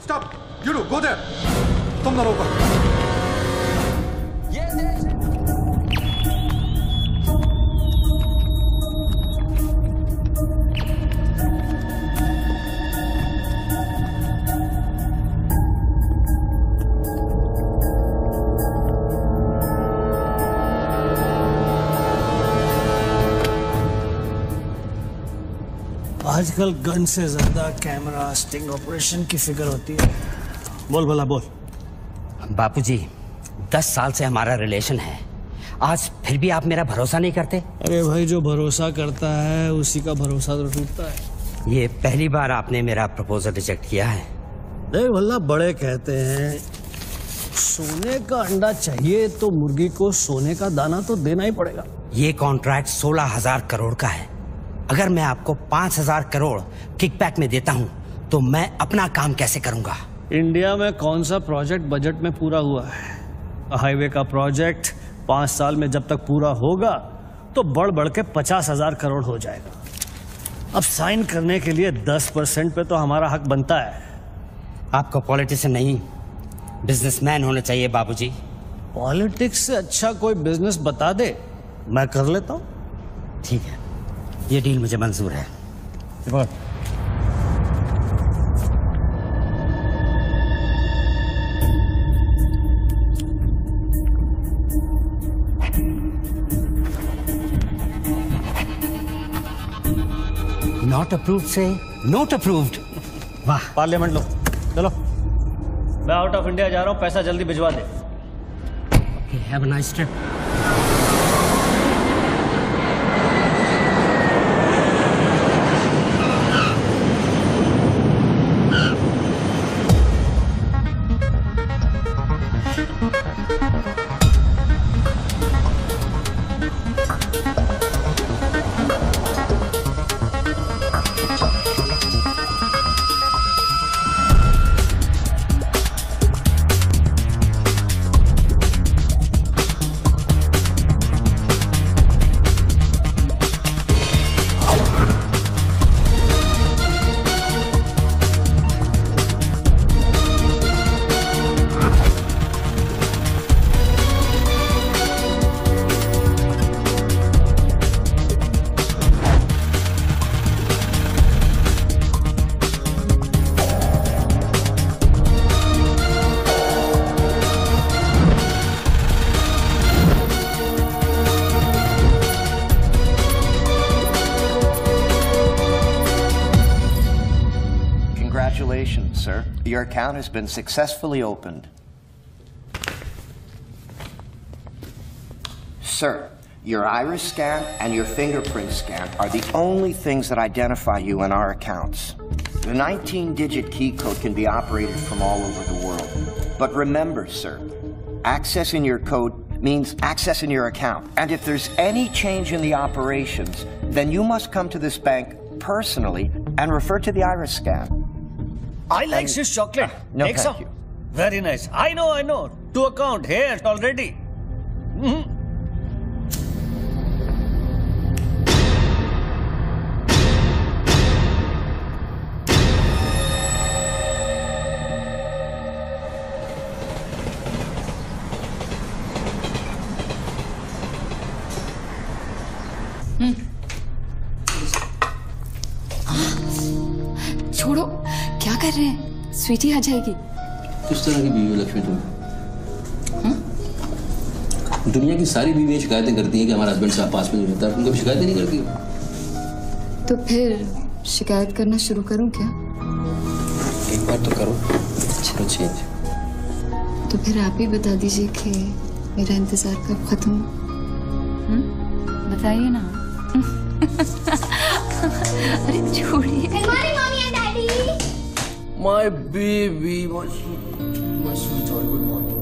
Stop! You two, go there! तुम दोनों ऊपर। आजकल गन से ज्यादा कैमरा स्टिंग ऑपरेशन की फिक्र होती है। बोल भला बोल। बापूजी, 10 साल से हमारा रिलेशन है, आज फिर भी आप मेरा भरोसा नहीं करते? अरे भाई, जो भरोसा करता है उसी का भरोसा तो टूटता है। ये पहली बार आपने मेरा प्रपोजल रिजेक्ट किया है। देख भला, बड़े कहते हैं सोने का अंडा चाहिए तो मुर्गी को सोने का दाना तो देना ही पड़ेगा। ये कॉन्ट्रैक्ट 16,000 करोड़ का है। अगर मैं आपको 5,000 करोड़ किकबैक में देता हूं तो मैं अपना काम कैसे करूंगा? इंडिया में कौन सा प्रोजेक्ट बजट में पूरा हुआ है? हाईवे का प्रोजेक्ट 5 साल में जब तक पूरा होगा तो बढ़ बढ़ के 50,000 करोड़ हो जाएगा। अब साइन करने के लिए 10% पे तो हमारा हक बनता है। आपको पॉलिटिशियन नहीं, बिजनेसमैन होना चाहिए बाबूजी। पॉलिटिक्स से अच्छा कोई बिजनेस बता दे, मैं कर लेता हूं। ठीक है, ये डील मुझे मंजूर है। नॉट अप्रूव्ड से नॉट अप्रूव्ड। वाह। पार्लियामेंट लो, चलो। मैं आउट ऑफ इंडिया जा रहा हूं, पैसा जल्दी भिजवा दे। Have a nice trip. Congratulations, sir. Your account has been successfully opened. Sir, your iris scan and your fingerprint scan are the only things that identify you in our accounts. The 19-digit key code can be operated from all over the world. But remember, sir, accessing your code means accessing your account. And if there's any change in the operations, then you must come to this bank personally and refer to the iris scan. I like Swiss chocolate. No, Take thank some. you. Very nice. I know. To account here already. छोड़ो, क्या कर रहे हैं? स्वीटी आ जाएगी। किस तरह की बीवी हो लक्ष्मी तुम? दुनिया की सारी बीवियां शिकायतें करती हैं कि हमारा हस्बैंड साहब पास में नहीं रहता। तुम कभी शिकायतें नहीं करती हो? तो फिर शिकायत करना शुरू करूं क्या? एक बार तो करो, चलो चेंज। तो फिर आप ही बता दीजिए कि मेरा इंतजार कब खत्म? बताइए ना। अरे छोड़िए। My baby, my sweetheart, good morning.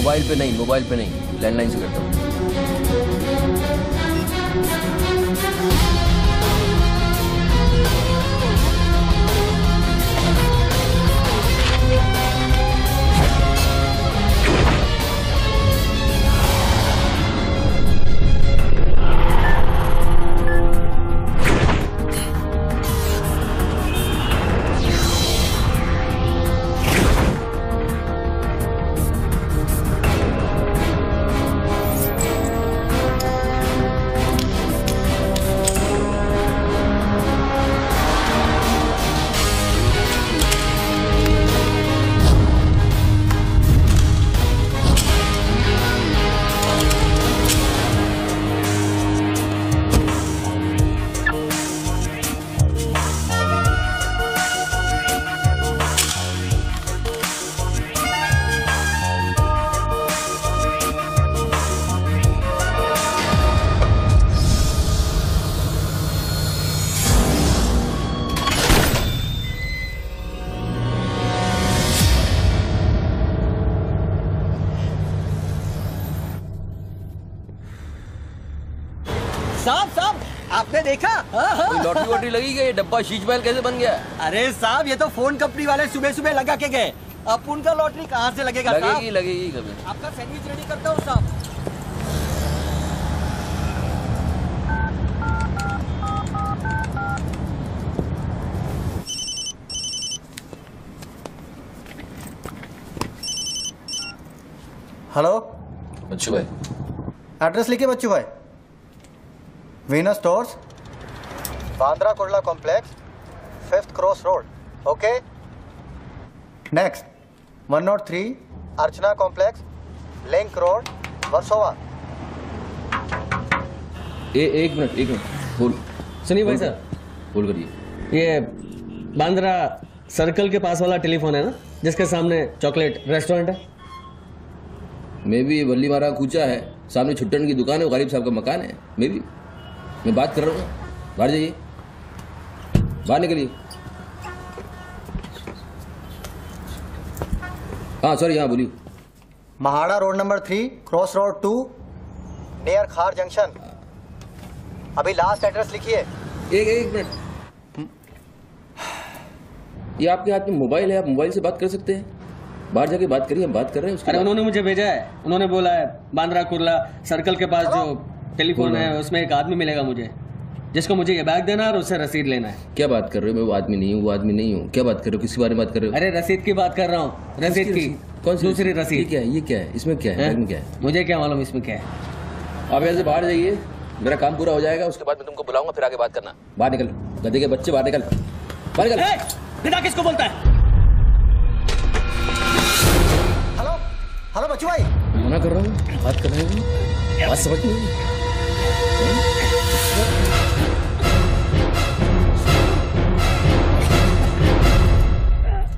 Mobile पे नहीं, लैंडलाइन से करता हूँ। साहब आपने देखा? लॉटरी वॉटरी लगी गई, डब्बा शीश महल कैसे बन गया? अरे साहब ये तो फोन कंपनी वाले सुबह सुबह लगा के गए। अब उनका लॉटरी कहाँ से लगेगा? लगेगी कभी। आपका सैंडविच रेडी करता हूँ साहब। हेलो बच्चू भाई, एड्रेस लिखिए बच्चू भाई। Venus stores, Bandra Kurla complex, 5th cross road. Okay next 103 अर्चना कॉम्प्लेक्स, लिंक रोड, वर्सोवा। एक मिनट होल्ड। सुनिए भाई साहब, होल्ड करिए। ये बांद्रा सर्कल के पास वाला टेलीफोन है ना, जिसके सामने चॉकलेट रेस्टोरेंट है? मे भी वल्ली मारा कूचा है, सामने छुट्टन की दुकान है, गरीब साहब का मकान है। मे भी मैं बात कर रहा हूँ, बाहर जाइए, बाहर निकलिए। हाँ सॉरी, हाँ बोलिए। MHADA road number 3 cross road 2 near खार जंक्शन। अभी लास्ट एड्रेस लिखिए। एक मिनट, ये आपके हाथ में मोबाइल है, आप मोबाइल से बात कर सकते हैं। बाहर जाके बात करिए, हम बात कर रहे हैं। अरे उन्होंने मुझे भेजा है, उन्होंने बोला है बांद्रा कुर्ला सर्कल के पास जो टेलीफोन है उसमें एक आदमी मिलेगा मुझे, जिसको मुझे ये बैग देना है और उससे रसीद लेना है। क्या बात कर रहे हो? मैं वो आदमी नहीं हूँ, क्या बात कर रहे हो? किसके बारे में बात कर रहे हो? अरे रसीद की बात कर रहा हूँ, रसीद की। कौन सी दूसरी रसीद? ये क्या है? इसमें क्या है? क्या है? मुझे क्या मालूम इसमें क्या है। आप यहाँ से बाहर जाइए, मेरा काम पूरा हो जाएगा, उसके बाद मैं तुमको बुलाऊंगा, फिर आगे बात करना। बाहर निकल, गधे के बच्चे, बाहर निकल, बाहर निकल। पिता किसको बोलता है? हेलो बच्चू भाई, मना कर रहा हूँ, बात कर रहे हैं, बात समझ नहीं।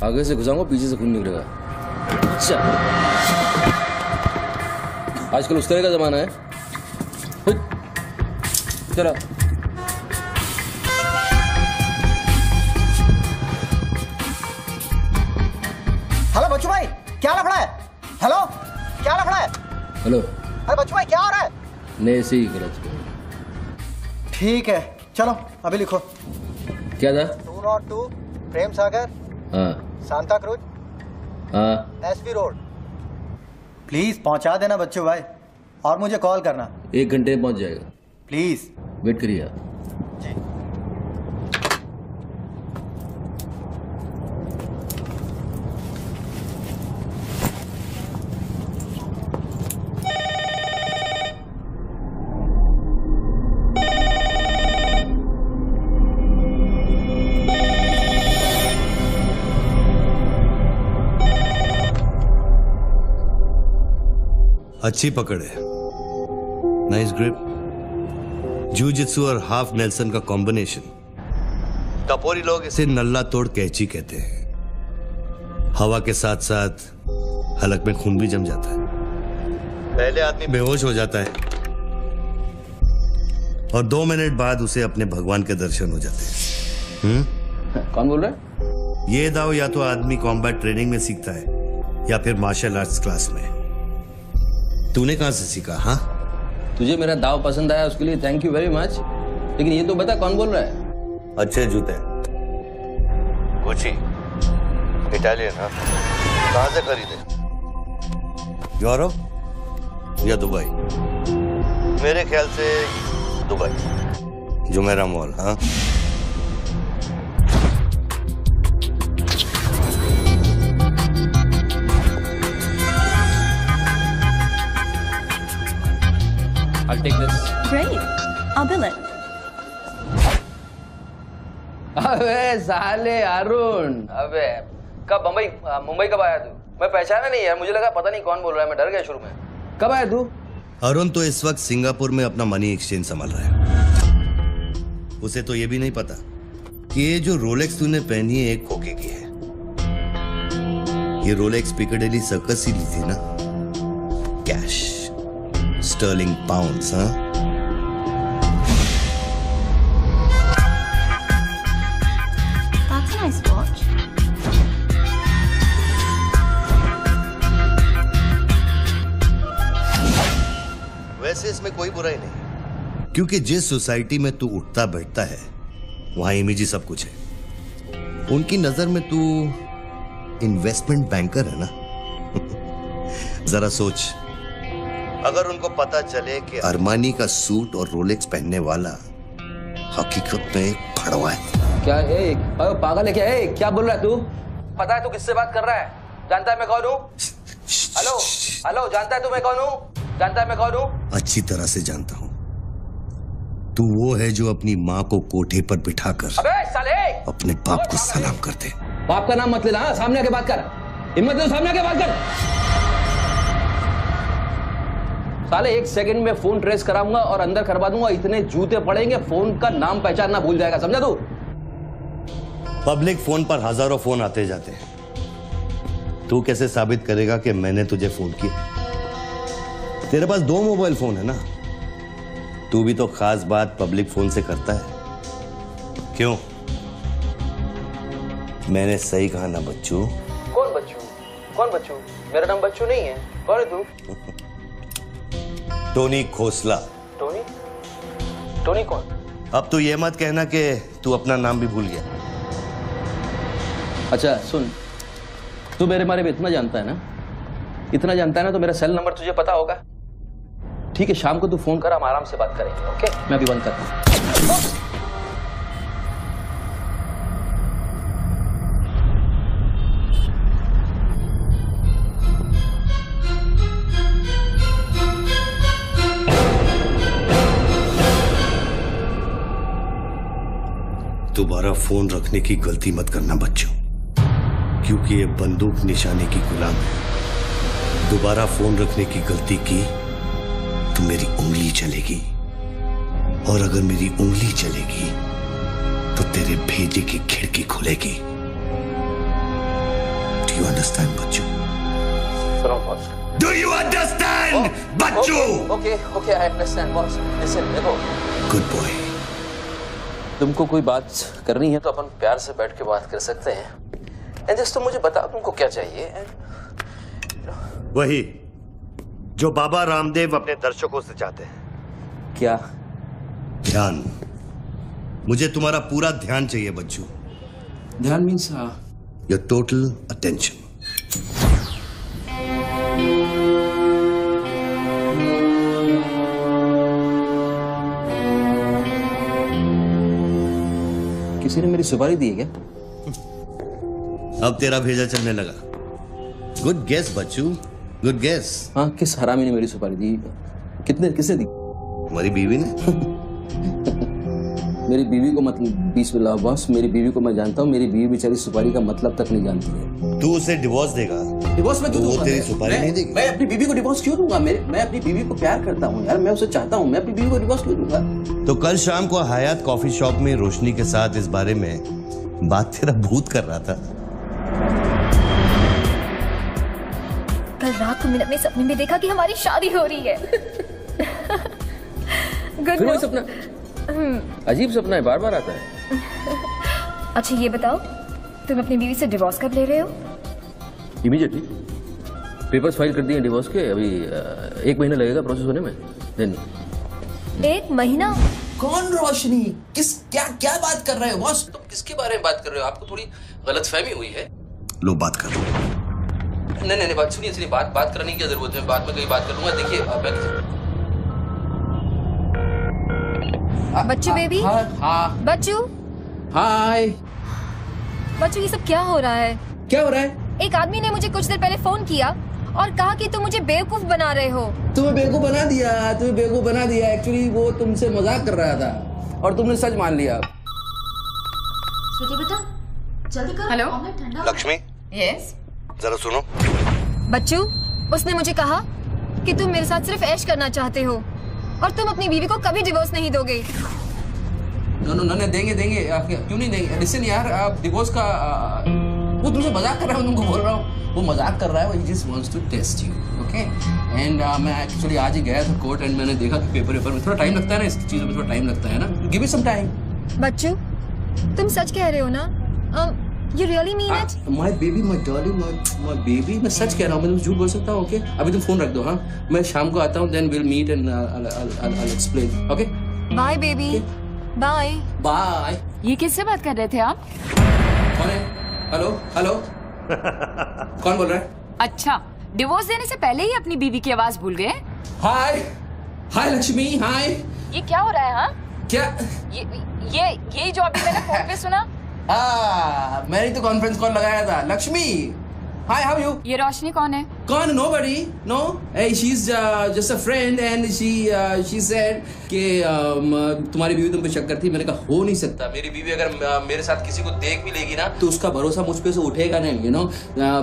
आगे से घुसाऊंगा, पीछे से खून निकलेगा। अच्छा, आजकल उस तरह का जमाना है। चलो हेलो बच्चू भाई, क्या लफड़ा है? हेलो, क्या लफड़ा है? हेलो, अरे बच्चू भाई क्या हो रहा है? नहीं ऐसे ही करो। ठीक है चलो अभी लिखो। क्या था? 202 प्रेम सागर, हाँ सांता क्रूज, हाँ, एसपी रोड। प्लीज पहुंचा देना बच्चू भाई, और मुझे कॉल करना। 1 घंटे में पहुंच जाएगा, प्लीज वेट करिए आप। जी। अच्छी पकड़ है, नाइस ग्रिप, जूजित्सु और हाफ नेल्सन का कॉम्बिनेशन। टपोरी लोग इसे नल्ला तोड़ कैची कहते हैं। हवा के साथ साथ हलक में खून भी जम जाता है। पहले आदमी बेहोश हो जाता है और 2 मिनट बाद उसे अपने भगवान के दर्शन हो जाते हैं। कौन बोल रहा है? ये दाव या तो आदमी कॉम्बैट ट्रेनिंग में सीखता है या फिर मार्शल आर्ट्स क्लास में। तूने कहां से सीखा? हाँ, तुझे मेरा दाव पसंद आया उसके लिए थैंक यू वेरी मच, लेकिन ये तो बता कौन बोल रहा है? अच्छे जूते, गुची, इटालियन। हाँ, कहां से खरीदे? यूरोप या दुबई? मेरे ख्याल से दुबई, जुमेरा मॉल। हाँ, I'll take this. Great. I'll bill it. अबे साले अरुण, अबे कब मुंबई कब आया तू? मैं पहचाना नहीं यार, मुझे लगा पता नहीं कौन बोल रहा है, मैं डर गया शुरू में। कब आया तू? अरुण तो इस वक्त सिंगापुर में अपना मनी एक्सचेंज संभाल रहा है। उसे तो ये भी नहीं पता कि ये जो रोलेक्स तूने पहनी है एक खोखे की है। ये रोलेक्स पिकाडेली सर्कस ही ली थी ना, कैश, स्टर्लिंग पाउंड्स। हाँ, That's a nice watch. वैसे इसमें कोई बुराई नहीं, क्योंकि जिस सोसाइटी में तू उठता बैठता है वहां इमेज ही सब कुछ है। उनकी नजर में तू इन्वेस्टमेंट बैंकर है ना। जरा सोच, अगर उनको पता चले कि अरमानी का सूट और रोलेक्स पहनने वाला हकीकत में एक फड़वा है। क्या है? पागल है क्या? है क्या बोल रहा है तू? पता है तू किससे बात कर रहा है? जानता है मैं कौन हूँ? हेलो हेलो, जानता है तू मैं कौन हूँ? जानता है मैं कौन हूँ? अच्छी तरह से जानता हूँ। तू वो है जो अपनी माँ को कोठे पर बिठाकर अबे साले अपने बाप को सलाम करते। बाप का नाम मत लेना, सामने आके बात कर। हिम्मत है सामने आके बात कर। साले 1 सेकंड में फोन ट्रेस कराऊंगा और अंदर करवा दूंगा, इतने जूते पड़ेंगे फोन का नाम पहचानना भूल जाएगा, समझा तू? पब्लिक फोन पर हजारों फोन आते जाते हैं। तू कैसे साबित करेगा कि मैंने तुझे फोन किया? तेरे पास 2 मोबाइल फोन है ना। तू भी तो खास बात पब्लिक फोन से करता है, क्यों? मैंने सही कहा ना बच्चू? कौन बच्चू? कौन बच्चू? मेरा नाम बच्चू नहीं है। कौन है तू? टोनी खोसला। टोनी? टोनी कौन? अब तू ये मत कहना कि तू अपना नाम भी भूल गया। अच्छा सुन, तू मेरे बारे में इतना जानता है ना, इतना जानता है ना, तो मेरा सेल नंबर तुझे पता होगा। ठीक है, शाम को तू फोन कर, हम आराम से बात करेंगे। ओके, मैं अभी बंद करता हूं। दोबारा फोन रखने की गलती मत करना बच्चों, क्योंकि ये बंदूक निशाने की गुलाम है। दोबारा फोन रखने की गलती की तो मेरी उंगली चलेगी, और अगर मेरी उंगली चलेगी तो तेरे भेजे की खिड़की खुलेगी। डू यू अंडरस्टैंड बच्चों? डू यू अंडरस्टैंड बच्चों? Okay okay, I understand boss. Listen, देखो, गुड बॉय। तुमको कोई बात करनी है तो अपन प्यार से बैठ के बात कर सकते हैं। एंड जस्ट तुम मुझे बताओ तुमको क्या चाहिए। वही जो बाबा रामदेव अपने दर्शकों से चाहते हैं। क्या? ध्यान। मुझे तुम्हारा पूरा ध्यान चाहिए बच्चू। ध्यान मीन्स योर टोटल अटेंशन। किसी ने मेरी सुपारी दी है क्या? अब तेरा भेजा चलने लगा। गुड गेस बच्चू, गुड गेस। हाँ, किस हरामी ने मेरी सुपारी दी? किसने दी? हमारी बीवी ने। मेरी बीवी को मतलब बिस्मिल्लाह बॉस, मेरी बीवी को मैं जानता हूँ। मेरी बीवी बेचारी सुपारी का मतलब तक नहीं जानती है। तू उसे डिवोर्स देगा? डिवोर्स में क्यों दूंगा? वो तेरी सुपारी नहीं देगी। मैं अपनी बीवी को डिवोर्स क्यों दूंगा? मैं अपनी बीवी को प्यार करता हूँ यार, मैं उसे चाहता हूँ। मैं अपनी बीवी को डिवोर्स क्यों दूंगा? तो कल शाम को हयात कॉफी शॉप में रोशनी के साथ इस बारे में बात तेरा भूत कर रहा था। कल रात को मैंने अपने सपने में देखा कि हमारी शादी हो रही है। गुड फिर वही सपना? अजीब सपना है, बार बार आता है। अच्छा ये बताओ, तुम अपनी बीवी से डिवोर्स कब ले रहे हो? इमीडिएटली। पेपर्स फाइल कर दिए डिवोर्स के, अभी 1 महीना लगेगा प्रोसेस होने में। देन 1 महीना? कौन रोशनी? क्या क्या बात कर रहे हो बॉस? तुम किसके बारे में बात कर रहे हो? आपको थोड़ी गलतफहमी हुई है। लो बात कर। नहीं बात सुनिए, बात करने की क्या जरूरत है? बाद में कहीं बात कर लूंगा। देखिए बच्चू बेबी। हाँ बच्चू। हाय। बच्चू ये सब क्या हो रहा है? क्या हो रहा है? एक आदमी ने मुझे कुछ देर पहले फोन किया और कहा कि तुम मुझे बेवकूफ बना रहे हो। तुम्हें बेवकूफ बना दिया। एक्चुअली वो तुमसे मजाक कर रहा था और तुमने सच मान लिया। स्वीटी बेटा जल्दी करो। हेलो लक्ष्मी। यस। जरा सुनो। बच्चू, उसने मुझे कहा कि तुम मेरे साथ सिर्फ ऐश करना चाहते हो और तुम अपनी बीवी को कभी डिवोर्स नहीं दोगे। नो देंगे। क्यों नहीं देंगे? लिसन यार, आप डिवोर्स का वो तुमसे मजाक कर रहा हूँ, तुमको बोल रहा हूँ। वो मजाक कर रहा है, वो just wants to test you, okay? And मैं एक्चुअली आज ही गया था कोर्ट एंड मैंने देखा कि पेपर में थोड़ा टाइम लगता है ना, इस चीज़ों में थोड़ा टाइम लगता है ना। Give me some time. बच्चू, तुम सच कह रहे हो ना? You really mean it? My baby, my darling, my baby, मैं सच कह रहा हूँ। मैं तुम झूठ बोल सकता हूँ, ओके? अभी तुम फोन रख दो, हाँ? मैं शाम को आता हूँ, then we'll meet and I'll explain, okay? Bye baby. Bye. Bye. ये किससे बात कर रहे थे आप? कौन है? हेलो कौन बोल रहा है? अच्छा, डिवोर्स देने से पहले ही अपनी बीवी की आवाज भूल गए? हाय लक्ष्मी, हाय। ये क्या हो रहा है? हाँ क्या? ये जो अभी मैंने फोन पे सुना। मैंने तो कॉन्फ्रेंस कॉल लगाया था। Lakshmi, hi, how you? ये रोशनी कौन है? कौन? Nobody, no. She is just a friend and she said कि तुम्हारी बीवी तुम पे शक करती। मैंने कहा हो नहीं सकता, मेरी बीवी अगर मेरे साथ किसी को देख भी लेगी ना तो उसका भरोसा मुझ पे से उठेगा नहीं, यू नो।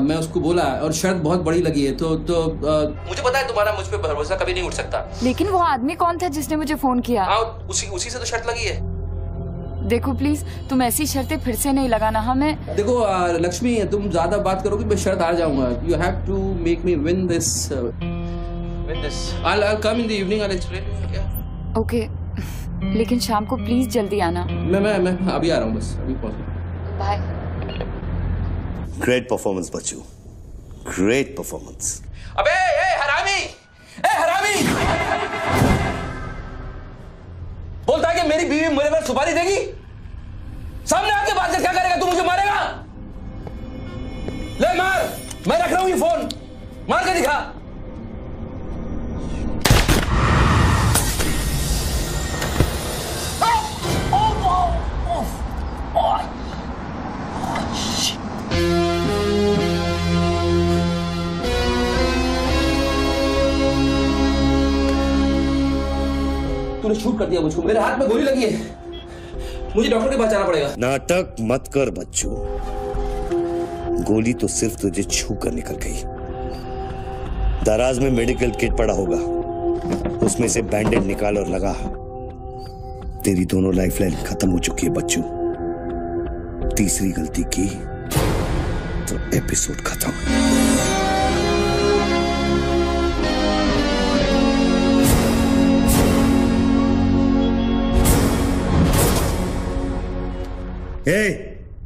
मैं उसको बोला और शर्त बहुत बड़ी लगी है, तो मुझे पता है तुम्हारा मुझ पे भरोसा कभी नहीं उठ सकता। लेकिन वो आदमी कौन था जिसने मुझे फोन किया? उसी से तो शर्त लगी है। देखो प्लीज, तुम ऐसी शर्तें फिर से नहीं लगाना। हमें देखो लक्ष्मी, तुम ज्यादा बात करोगे मैं शर्त हार जाऊंगा। You have to make me win this. I'll come in the evening, I'll explain. Yeah. Okay, लेकिन शाम को प्लीज जल्दी आना। मैं अभी आ रहा हूँ, बस अभी पहुंच। बाय। ग्रेट परफॉर्मेंस बच्चू, ग्रेट परफॉर्मेंस। अबे हरामी, बोलता है कि मेरी बीवी मेरे पर सुपारी देगी। सामने आके बात कर, क्या करेगा? तू मुझे मारेगा? ले मार, मैं रख रहा हूं ये फोन, मार के दिखा। तूने शूट कर दिया मुझको, मेरे हाथ में गोली लगी है, मुझे डॉक्टर के पास जाना पड़ेगा। नाटक मत कर बच्चू, गोली तो सिर्फ तुझे छू कर निकल गई। दराज में मेडिकल किट पड़ा होगा, उसमें से बैंडेज निकाल और लगा। तेरी दोनों लाइफलाइन खत्म हो चुकी है बच्चू। तीसरी गलती की तो एपिसोड खत्म।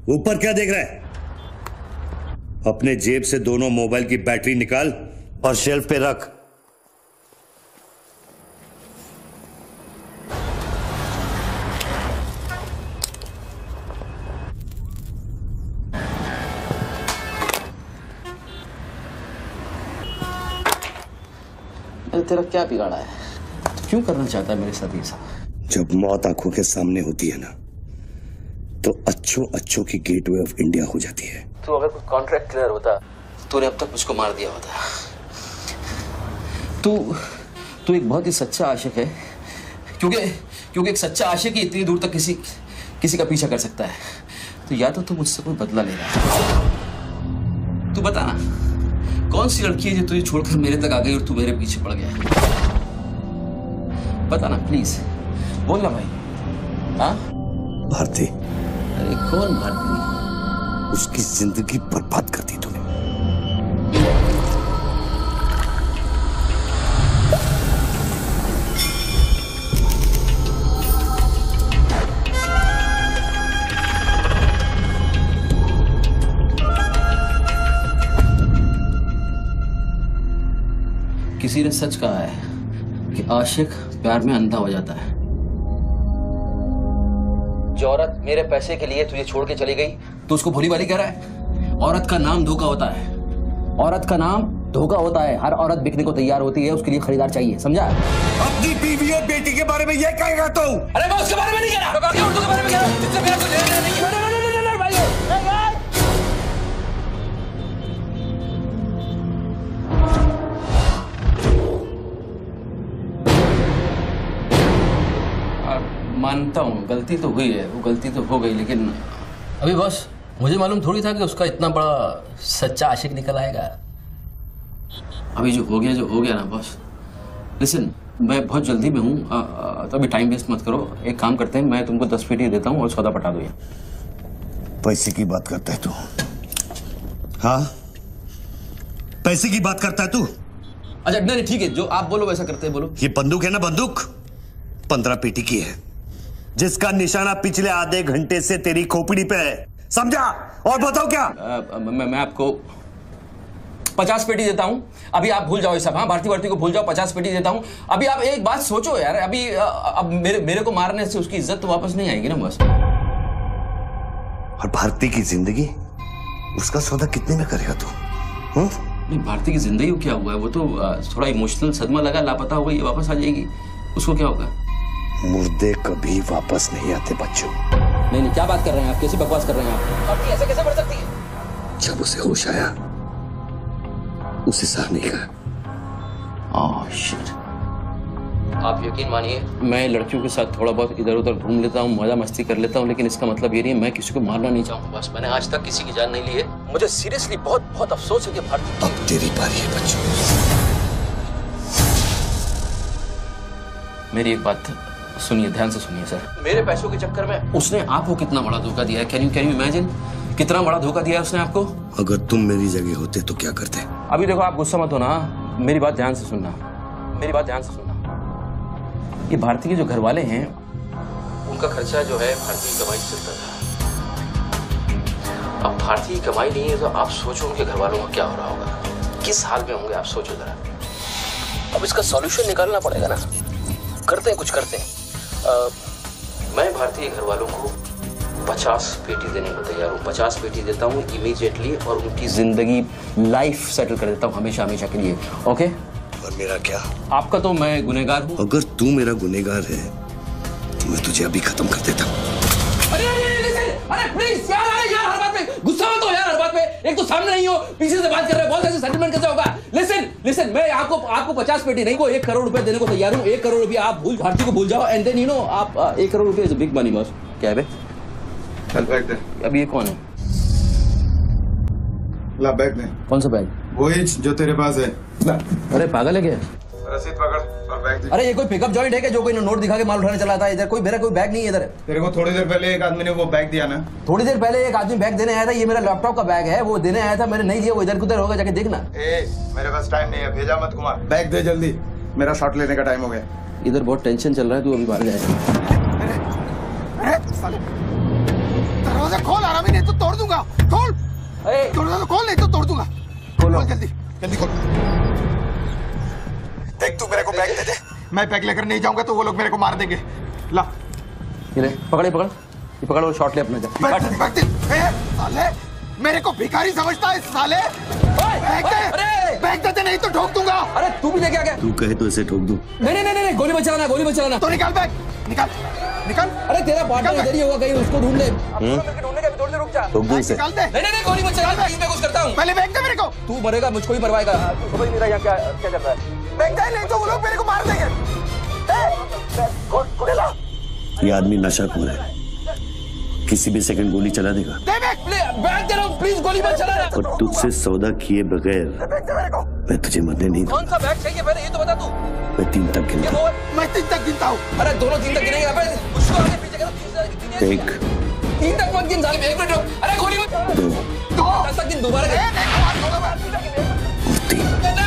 ऊपर क्या देख रहा है? अपने जेब से दोनों मोबाइल की बैटरी निकाल और शेल्फ पे रख। तेरा क्या बिगाड़ा है? क्यों करना चाहता है मेरे साथ ये सब? जब मौत आंखों के सामने होती है ना, तो अच्छों की गेटवे ऑफ इंडिया हो जाती है। तो अगर कोई कॉन्ट्रैक्ट क्लियर होता, तूने अब तक मुझको मार दिया होता। तू एक बहुत ही सच्चा आशिक है, क्योंकि एक सच्चा आशिक ही इतनी दूर तक किसी का पीछा कर सकता है। तो या तो तू मुझसे कोई बदला ले रहा है। तू बता ना, कौन सी लड़की है जो तुझे छोड़कर मेरे तक आ गई और तू मेरे पीछे पड़ गया? बता ना प्लीज, बोल ना भाई। हाँ भारती। अरे कौन भारती? उसकी जिंदगी बर्बाद कर दी तूने। किसी ने सच कहा है कि आशिक प्यार में अंधा हो जाता है। जो औरत मेरे पैसे के लिए तुझे छोड़ के चली गई तो उसको भोली भाली कह रहा है। औरत का नाम धोखा होता है। औरत का नाम धोखा होता है। हर औरत बिकने को तैयार होती है, उसके लिए खरीदार चाहिए, समझा? अपनी बीवी और बेटी के बारे में ये कहेगा तू? अरे मैं उसके बारे में नहीं कह रहा, मैं उर्दू के बारे में कह रहा हूं, जिससे मेरा कुछ लेना नहीं है। मानता हूँ गलती तो हुई है, वो गलती तो हो गई, लेकिन अभी बस मुझे मालूम थोड़ी था कि उसका इतना बड़ा सच्चा आशिक निकल आएगा। अभी जो हो गया ना बॉस। लिसन, मैं बहुत जल्दी में हूँ, तो अभी टाइम वेस्ट मत करो। एक काम करते हैं, मैं तुमको 10 पेटी देता हूँ और सौदा पटा दो। पैसे की बात करता है तू? हाँ, पैसे की बात करता है तू? अच्छा नहीं ठीक है, जो आप बोलो वैसा करते हैं, बोलो। ये बंदूक है ना, बंदूक 15 पेटी की है, जिसका निशाना पिछले आधे घंटे से तेरी खोपड़ी पे है, समझा? और बताओ क्या? मैं आपको 50 पेटी देता हूं। अभी आप भूल जाओ ये सब। हाँ, भारती को भूल जाओ, 50 पेटी देता हूं। अभी आप एक बात सोचो यार, अभी अब मेरे को मारने से उसकी इज्जत तो वापस नहीं आएगी ना बस। और भारती की जिंदगी, उसका सौदा कितने में करेगा तू? नहीं, भारती की जिंदगी को क्या हुआ है? वो तो थोड़ा इमोशनल सदमा लगा, लापता हो गई, वापस आ जाएगी। उसको क्या होगा? मुर्दे कभी वापस नहीं आते बच्चों। नहीं, क्या बात कर रहे हैं आप? कैसे बकवास कर रहे हैं आप? आपकी ऐसे कैसे बढ़ सकती है? जब उसे होश आया, उसे सहने का। Oh shit. आप यकीन मानिए, मैं लड़कियों के साथ थोड़ा बहुत इधर उधर घूम लेता हूँ, मजा मस्ती कर लेता हूँ, लेकिन इसका मतलब ये नहीं है मैं किसी को मारना नहीं चाहूँगा। बस मैंने आज तक किसी की जान नहीं ली है। मुझे सीरियसली बहुत बहुत अफसोस है कि भारती। अब तेरी बारी है बच्चों। मेरी एक बात सुनिए, ध्यान से सुनिए सर। मेरे पैसों के चक्कर में उसने आपको कितना बड़ा धोखा दिया है। कैन यू इमेजिन कितना बड़ा धोखा दिया है उसने आपको? अगर तुम मेरी जगह होते तो क्या करते? अभी देखो, आप गुस्सा मत होना, मेरी बात ध्यान से सुनना, मेरी बात ध्यान से सुनना। ये भारती के जो घर वाले हैं, उनका खर्चा जो है भारती की कमाई से चलता था। अब भारती की कमाई नहीं है तो आप सोचो उनके घर वालों का क्या हो रहा होगा, किस हाल में होंगे, आप सोचो जरा। अब इसका सॉल्यूशन निकालना पड़ेगा ना। करते हैं, कुछ करते हैं। मैं भारतीय घर वालों को 50 पेटी देने को तैयार हूँ। 50 पेटी देता हूँ इमीडिएटली, और उनकी जिंदगी लाइफ सेटल कर देता हूँ हमेशा हमेशा के लिए। ओके? और मेरा क्या? आपका तो मैं गुनहगार हूँ। अगर तू मेरा गुनहगार है तो मैं तुझे अभी खत्म कर देता हूँ। अरे प्लीज यार, यार हर बात में गुस्सा मत हो यार, हर बात में। एक तो सामने नहीं हो, पीछे से बात कर रहे हो, बहुत ऐसे सेटलमेंट कैसे होगा? लिसन, मैं आपको 50 पेटी नहीं, वो 1 करोड़ रुपए देने को तैयार हूँ। 1 करोड़ रुपया आप भारती को भूल जाओ, एंड देन यू नो आप 1 करोड़ रुपये is a big money boss. क्या है बे? चल बैग दे। अब ये कौन है? ला बैग दे। कौन सा बैग? वही जो तेरे पास है। अरे पागल है क्या? रसीद पकड़ और बैग दे। अरे ये कोई पिकअप जॉइंट है क्या जो कोई नोट दिखा के माल उठाने चला था? इधर कोई मेरा कोई बैग नहीं है इधर। तेरे को थोड़ी देर पहले एक आदमी ने वो बैग दिया ना? थोड़ी देर पहले एक आदमी बैग देने आया था। ये मेरा लैपटॉप का बैग है, वो देने आया था, मैंने नहीं दिया। वो इधर उधर होगा, जाके देखना। मेरे पास टाइम नहीं है, भेजा मत कुमार। बैग दे जल्दी, मेरा शॉट लेने का टाइम हो गया। इधर बहुत टेंशन चल रहा है, तू अभी बाहर जाएगा। दरवाजा खोल, आराम ही नहीं तो तोड़ दूंगा। खोल दरवाजा, खोल नहीं तो तोड़ दूंगा। खोल जल्दी जल्दी खोल। देख तू मेरे को बैग दे दे, मैं बैग लेकर नहीं जाऊंगा तो वो लोग मेरे को मार देंगे। ला ये ले, पकड़ ये पकड़ और शॉट ले अपना। बैग दे। साले मेरे को भिखारी समझता है साले। बैग दे नहीं तो ठोक दूंगा। अरे तू भी लेके आ गया? तू कहे तो इसे ठोक दूं? नहीं, गोली मत चलाना। तो निकाल बैग, निकाल। अरे तेरा पार्टनर इधर ही होगा कहीं, उसको ढूंढ ले। ढूंढने का भी थोड़ी देर रुक जा। ठोक दूं इसे? निकाल दे। नहीं, गोली मत चला, मैं कुछ करता हूँ। पहले बैग दे मेरे को। तू मरेगा, मुझको ही मरवाएगा। समझ नहीं रहा यहाँ क्या चल रहा है। बैग दे नहीं तो वो लोग मेरे को मार देंगे। ये आदमी नशाखोर है, किसी भी सेकंड गोली चला देगा। बैग दे रहा हूँ, प्लीज गोली मत चलाना। और तुझसे सौदा किए बगैर मैं तुझे मरने नहीं दूंगा। कौन सा बैग चाहिए पहले ये तो बता तू। मैं 3 तक गिनता हूँ। मैं 3 तक गिनता हूँ। अरे दोनों 3 तक गिनेंगे। उसको आगे पीछे कर। 1 3 तक मत गिन साले, 1 मिनट रुक। अरे गोली मत। 2 10 तक गिन दोबारा। 3 1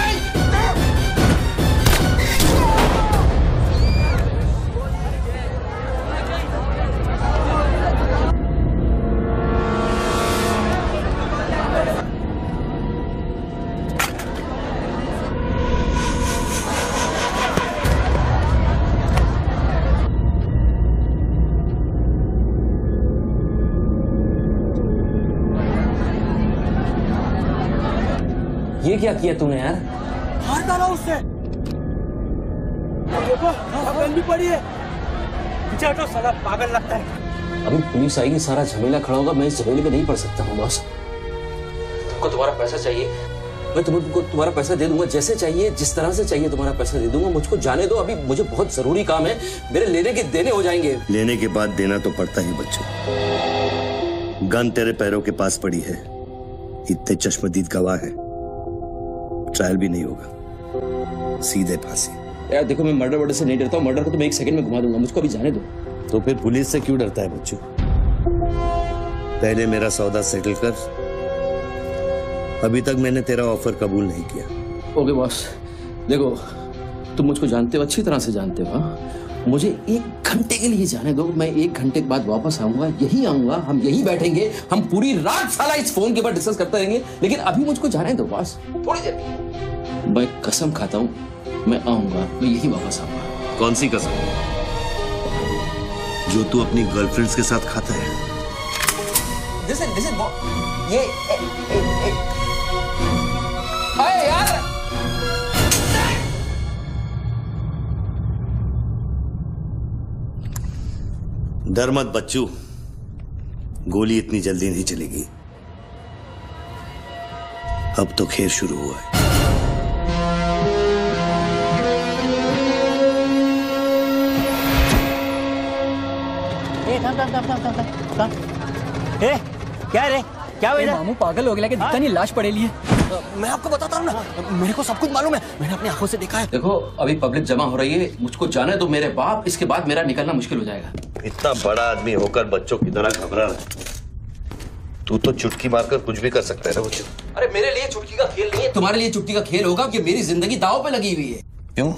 ये क्या किया तूने यार? मार डाला उससे। देखो बहन भी पड़ी है। पीछे हटो, साला पागल लगता है। अभी पुलिस आएगी, सारा झमेला खड़ा होगा। मैं इस झमेले में नहीं पड़ सकता हूँ बॉस। तुमको तुम्हारा पैसा चाहिए, मैं तुमको तुम्हारा पैसा दे दूंगा। जैसे चाहिए, जिस तरह से चाहिए तुम्हारा पैसा दे दूंगा। मुझको जाने दो, अभी मुझे बहुत जरूरी काम है। मेरे लेने के देने हो जाएंगे। लेने के बाद देना तो पड़ता ही बच्चों। गन तेरे पैरों के पास पड़ी है, इतने चश्मदीद गवाह है, ट्रायल भी नहीं होगा, सीधे फांसी। यार देखो, मैं मर्डर से नहीं डरता हूँ। मर्डर को तो मैं 1 सेकंड में घुमा दूंगा। मुझको अभी जाने दो। तो फिर पुलिस से क्यों डरता है बच्चों? पहले मेरा सौदा सेटल कर। अभी तक मैंने तेरा ऑफर कबूल नहीं किया। ओके बॉस, देखो तुम मुझको जानते हो, अच्छी तरह से जानते हो। मुझे 1 घंटे के लिए जाने दो। मैं 1 घंटे के बाद वापस आऊंगा, यही आऊंगा, हम यही बैठेंगे, हम पूरी रात साला इस फोन के ऊपर डिस्कस करते रहेंगे। लेकिन अभी मुझको जाने दो बॉस, थोड़ी देर। मैं कसम खाता हूँ, मैं आऊंगा, मैं यही वापस आऊंगा। कौन सी कसम? जो तू अपनी गर्लफ्रेंड्स के साथ खाता है। ये अरे यार, डर मत बच्चू, गोली इतनी जल्दी नहीं चलेगी। अब तो खेल शुरू हुआ है। क्या रे, क्या हुआ? मामू पागल हो गया कि दिखता नहीं, लाश पड़ेली है। मैं आपको बताता हूँ ना, मेरे को सब कुछ मालूम है, मैंने अपनी आंखों से देखा है। देखो अभी पब्लिक जमा हो रही है, मुझको जाने दो मेरे बाप। इसके बाद मेरा निकलना मुश्किल हो जाएगा। इतना बड़ा आदमी होकर बच्चों की तरह घबरा रहा। तू तो चुटकी मारकर कुछ भी कर सकता है ना बच्चों। अरे मेरे लिए चुटकी का खेल नहीं है, तुम्हारे लिए चुटकी का खेल होगा कि मेरी जिंदगी दांव पे लगी हुई है। क्यों?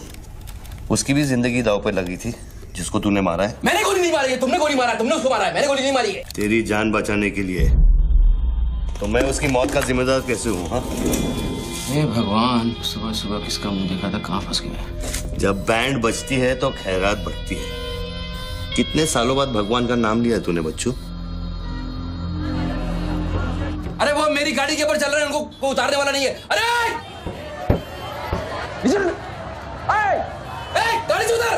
उसकी भी जिंदगी दांव पे लगी थी जिसको तूने मारा है। मैंने गोली नहीं मारी है, तुमने गोली मारा है, तुमने उसको मारा है, मैंने गोली नहीं मारी है। तेरी जान बचाने के लिए तो मैं उसकी मौत का जिम्मेदार कैसे हूँ? हाँ? हे भगवान, सुबह सुबह किसका मुंह देखा था, कहाँ फंस गए। जब बैंड बजती है तो खैरात बढ़ती है। कितने सालों बाद भगवान का नाम लिया है तूने बच्चू? अरे वो मेरी गाड़ी के ऊपर चल रहे हैं, उनको उतारने वाला नहीं है। अरे गाड़ी से उतर!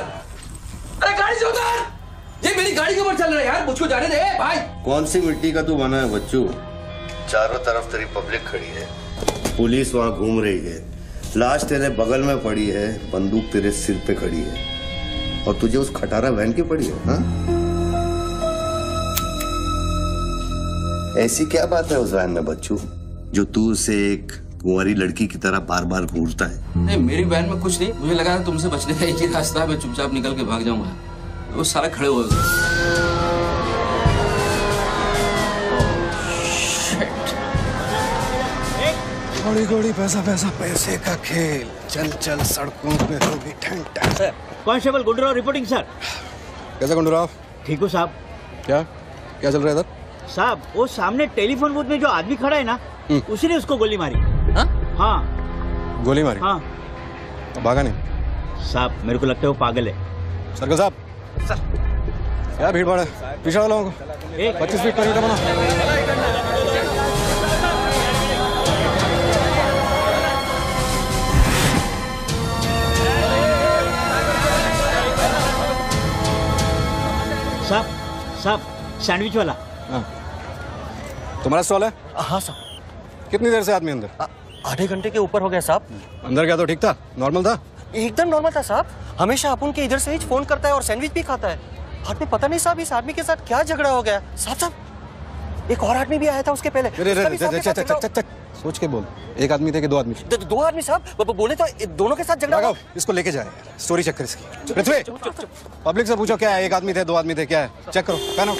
अरे गाड़ी से उतर! ये मेरी गाड़ी के ऊपर चल रहा है यार, मुझको जाने दे भाई। कौन सी मिट्टी का तू बना है बच्चू? चारों तरफ तेरी पब्लिक खड़ी है, पुलिस वहां घूम रही है, लाश तेरे बगल में पड़ी है, बंदूक तेरे सिर पे खड़ी है, और तुझे उस खटारा वैन की पड़ी है। हाँ? ऐसी क्या बात है उस वैन में बच्चू जो तू उसे एक कुंवारी लड़की की तरह बार बार घूरता है? नहीं, मेरी वैन में कुछ नहीं। मुझे लगा था तुमसे बचने का एक ही रास्ता है, मैं चुपचाप निकल के भाग जाऊंगा। वो सारे खड़े हुए घोड़ी घोड़ी पैसा पैसा पैसे का खेल, चल चल सड़कों पे होगी ठंड ठंड। Constable Gundurao reporting sir. कैसा गुंडूराव? ठीक हो साहब। क्या क्या चल रहा है इधर? साहब वो सामने टेलीफोन बूथ में जो आदमी खड़ा है ना, उसी ने उसको गोली मारी। हाँ गोली मारी? हाँ। तो भागा नहीं? साहब मेरे को लगता है वो पागल है। सर्कल साहब सर, क्या भीड़ भाड़ है? पीछे वालों को 25 फीट पर बना। साहब साहब सैंडविच वाला। हाँ। तुम्हारा स्टॉल है? हाँ साहब। कितनी देर से आदमी अंदर? आधे घंटे के ऊपर हो गया साहब। अंदर क्या तो ठीक था, नॉर्मल था? एकदम नॉर्मल था साहब। हमेशा अपुन के इधर से ही फोन करता है और सैंडविच भी खाता है। हाथ में पता नहीं साहब इस आदमी के साथ क्या झगड़ा हो गया। साहब एक और आदमी भी आया था उसके पहले। सोच के बोल, एक आदमी थे कि 2 आदमी? 2 आदमी साहब, बोले तो दोनों के साथ झगड़ा। इसको लेके जाए, स्टोरी चेक कर इसकी। पृथ्वी, पब्लिक से पूछो क्या है, 1 आदमी थे 2 आदमी थे, क्या है? चेक करो, पहनो।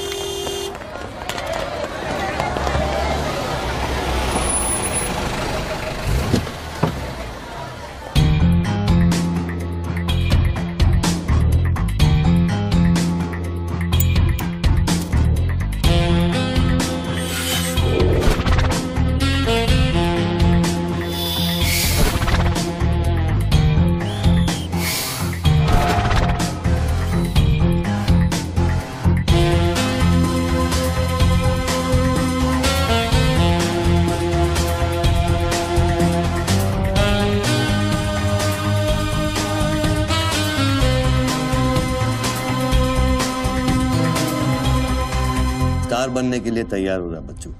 बनने के लिए तैयार हो रहा बच्चू।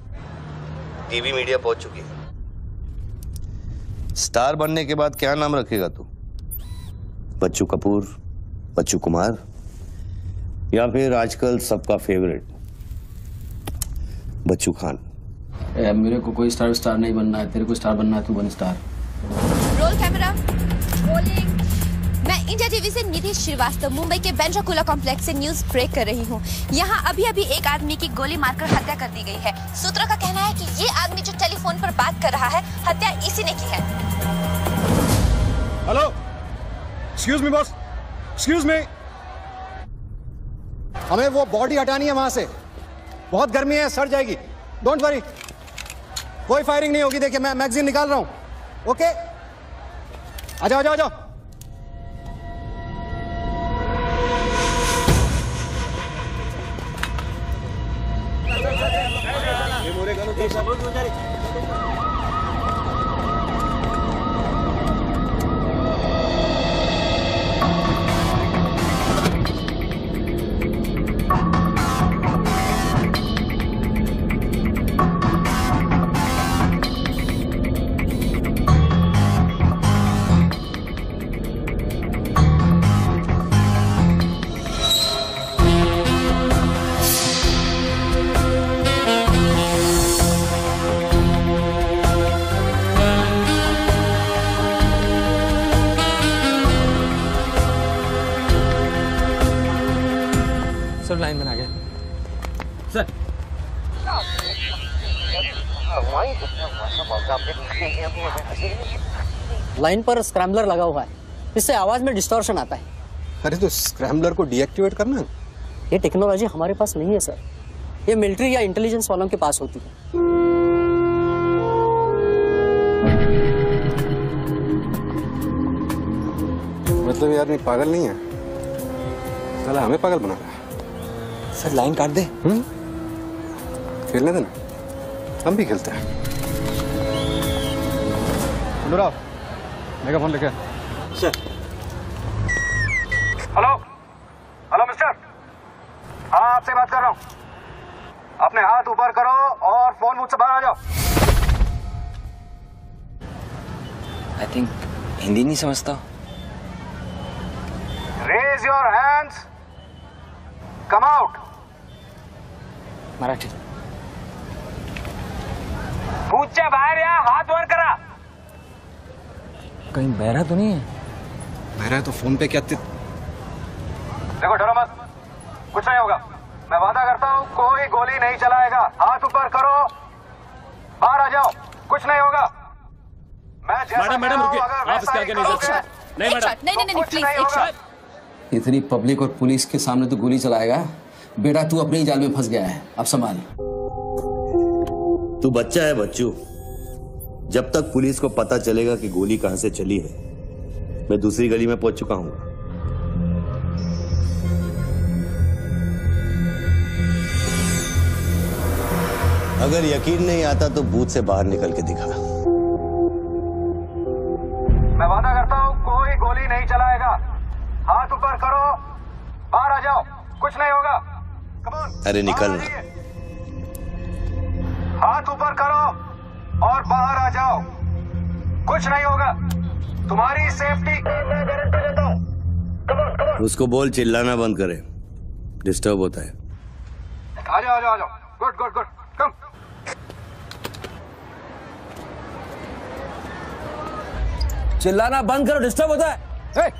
टीवी मीडिया पहुंच चुकी है। स्टार बनने के बाद क्या नाम रखेगा तू? बच्चू कपूर, बच्चू कुमार, या फिर आजकल सबका फेवरेट बच्चू खान? मेरे को कोई स्टार नहीं बनना है, तेरे को स्टार बनना है, तू बन स्टार। Roll camera, rolling. मैं इंडिया टीवी से निधि श्रीवास्तव मुंबई के बेंड्राकुला कॉम्प्लेक्स से न्यूज ब्रेक कर रही हूँ। यहाँ अभी एक आदमी की गोली मारकर हत्या कर दी गई है। सूत्रों का कहना है कि ये आदमी जो टेलीफोन पर बात कर रहा है, हत्या इसी ने की है। Hello, excuse me boss, excuse me. हमें वो बॉडी हटानी है वहां से, बहुत गर्मी है, सड़ जाएगी। डोंट वरी, कोई फायरिंग नहीं होगी। देखिए मैं मैगजीन निकाल रहा हूं। ओके, आ जाओ, आ जाओ, आ जाओ। सर लाइन बना गया सर। लाइन पर स्क्रैम्बलर लगा हुआ है, इससे आवाज में डिस्टॉर्शन आता है। अरे तो स्क्रैम्बलर को डीएक्टिवेट करना। ये टेक्नोलॉजी हमारे पास नहीं है सर, ये मिलिट्री या इंटेलिजेंस वालों के पास होती है। मतलब ये आदमी पागल नहीं है, साला हमें पागल बना रहा है। सर लाइन काट दे। खेलने देना, हम भी खेलते हैं। अनुराग, मेगाफोन लेके सर। हेलो, हेलो मिस्टर, हाँ आपसे बात कर रहा हूँ। अपने हाथ ऊपर करो और फोन मुझसे बाहर आ जाओ। आई थिंक हिंदी नहीं समझता। Raise your hands, come out. Marathi. पूछे बाहर या हाथ वर करा। कहीं बहरा तो नहीं है? बहरा है तो फोन पे क्या देखो डरो मत, कुछ नहीं होगा। मैं वादा करता हूँ कोई गोली नहीं चलाएगा। हाथ ऊपर करो, बाहर आ जाओ, कुछ नहीं होगा। मैं मैडम रुकिए, आप इसके आगे नहीं जा सकते। नहीं मैडम, नहीं प्लीज, एक शॉट। इतनी पब्लिक और पुलिस के सामने तो गोली चलाएगा? बेटा तू अपने ही जाल में फंस गया है, अब संभाल। तू बच्चा है बच्चू, जब तक पुलिस को पता चलेगा कि गोली कहां से चली है, मैं दूसरी गली में पहुंच चुका हूं। अगर यकीन नहीं आता तो बूथ से बाहर निकल के दिखा। मैं वादा करता हूँ कोई गोली नहीं चलाएगा। हाथ ऊपर करो, बाहर आ जाओ, कुछ नहीं होगा। अरे निकलना। हाथ ऊपर करो और बाहर आ जाओ, कुछ नहीं होगा। तुम्हारी सेफ्टी मैं गारंटी देता हूँ। उसको बोल चिल्लाना बंद करे, डिस्टर्ब होता है। आ जाओ, आ जाओ, आ जाओ। गुड गुड गुड, कम। चिल्लाना बंद करो, डिस्टर्ब होता है।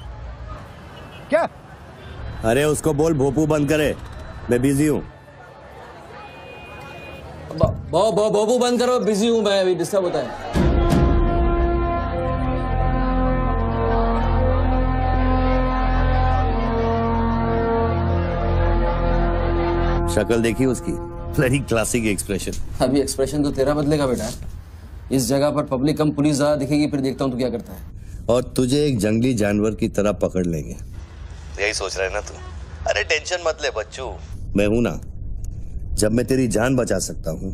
क्या? अरे उसको बोल भोपू बंद करे, मैं बिजी हूँ। बोबू बंद करो, बिजी हूँ मैं, अभी डिस्टर्ब होता है। शक्ल देखी उसकी, बड़ी क्लासिक एक्सप्रेशन। अभी एक्सप्रेशन तो तेरा बदलेगा बेटा। इस जगह पर पब्लिक कम पुलिस ज्यादा दिखेगी, फिर देखता हूँ तू क्या करता है। और तुझे एक जंगली जानवर की तरह पकड़ लेंगे, यही सोच रहा है ना तू? अरे टेंशन मत ले बच्चू, मैं हूं ना। जब मैं तेरी जान बचा सकता हूं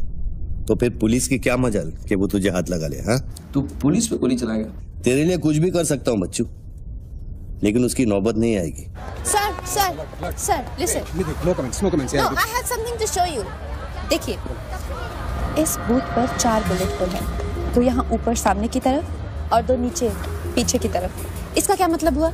तो फिर पुलिस की क्या मजाल कि वो तुझे हाथ लगा ले। हाँ, तू पुलिस पे गोली चलाएगा? तेरे लिए कुछ भी कर सकता हूं बच्चू, लेकिन उसकी नौबत नहीं आएगी। Sir, listen. No comments. No, I have something to show you. देखिए, इस बूथ पर 4 बुलेट होल है, 2 यहाँ ऊपर सामने की तरफ और 2 नीचे पीछे की तरफ। इसका क्या मतलब हुआ?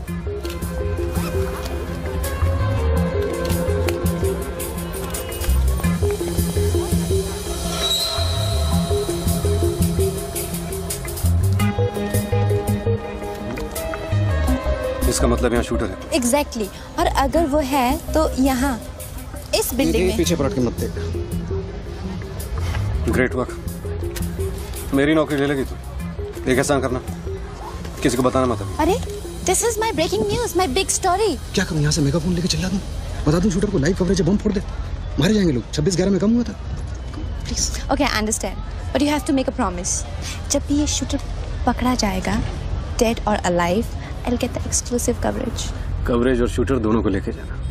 इसका मतलब यहाँ शूटर है। एग्जैक्टली और अगर वो है तो यहाँ इस बिल्डिंग में। पीछे पलट के मत देख। Great work. मेरी नौकरी ले लेगी तू। एक एहसान करना, किसी को बताना मत। अरे this is my breaking news, my big story. क्या करूँ, यहाँ से मेगाफोन लेके चिल्ला दूँ, बता दूँ शूटर को लाइव कवरेज है, बम फोड़ दे, मारे जाएंगे लोग। 26/11 में कम हुआ था। Please okay I understand but you have to make a promise. जब भी ये शूटर पकड़ा जाएगा, डेड और alive, I'll get the exclusive coverage. Coverage और शूटर दोनों को लेके जाना।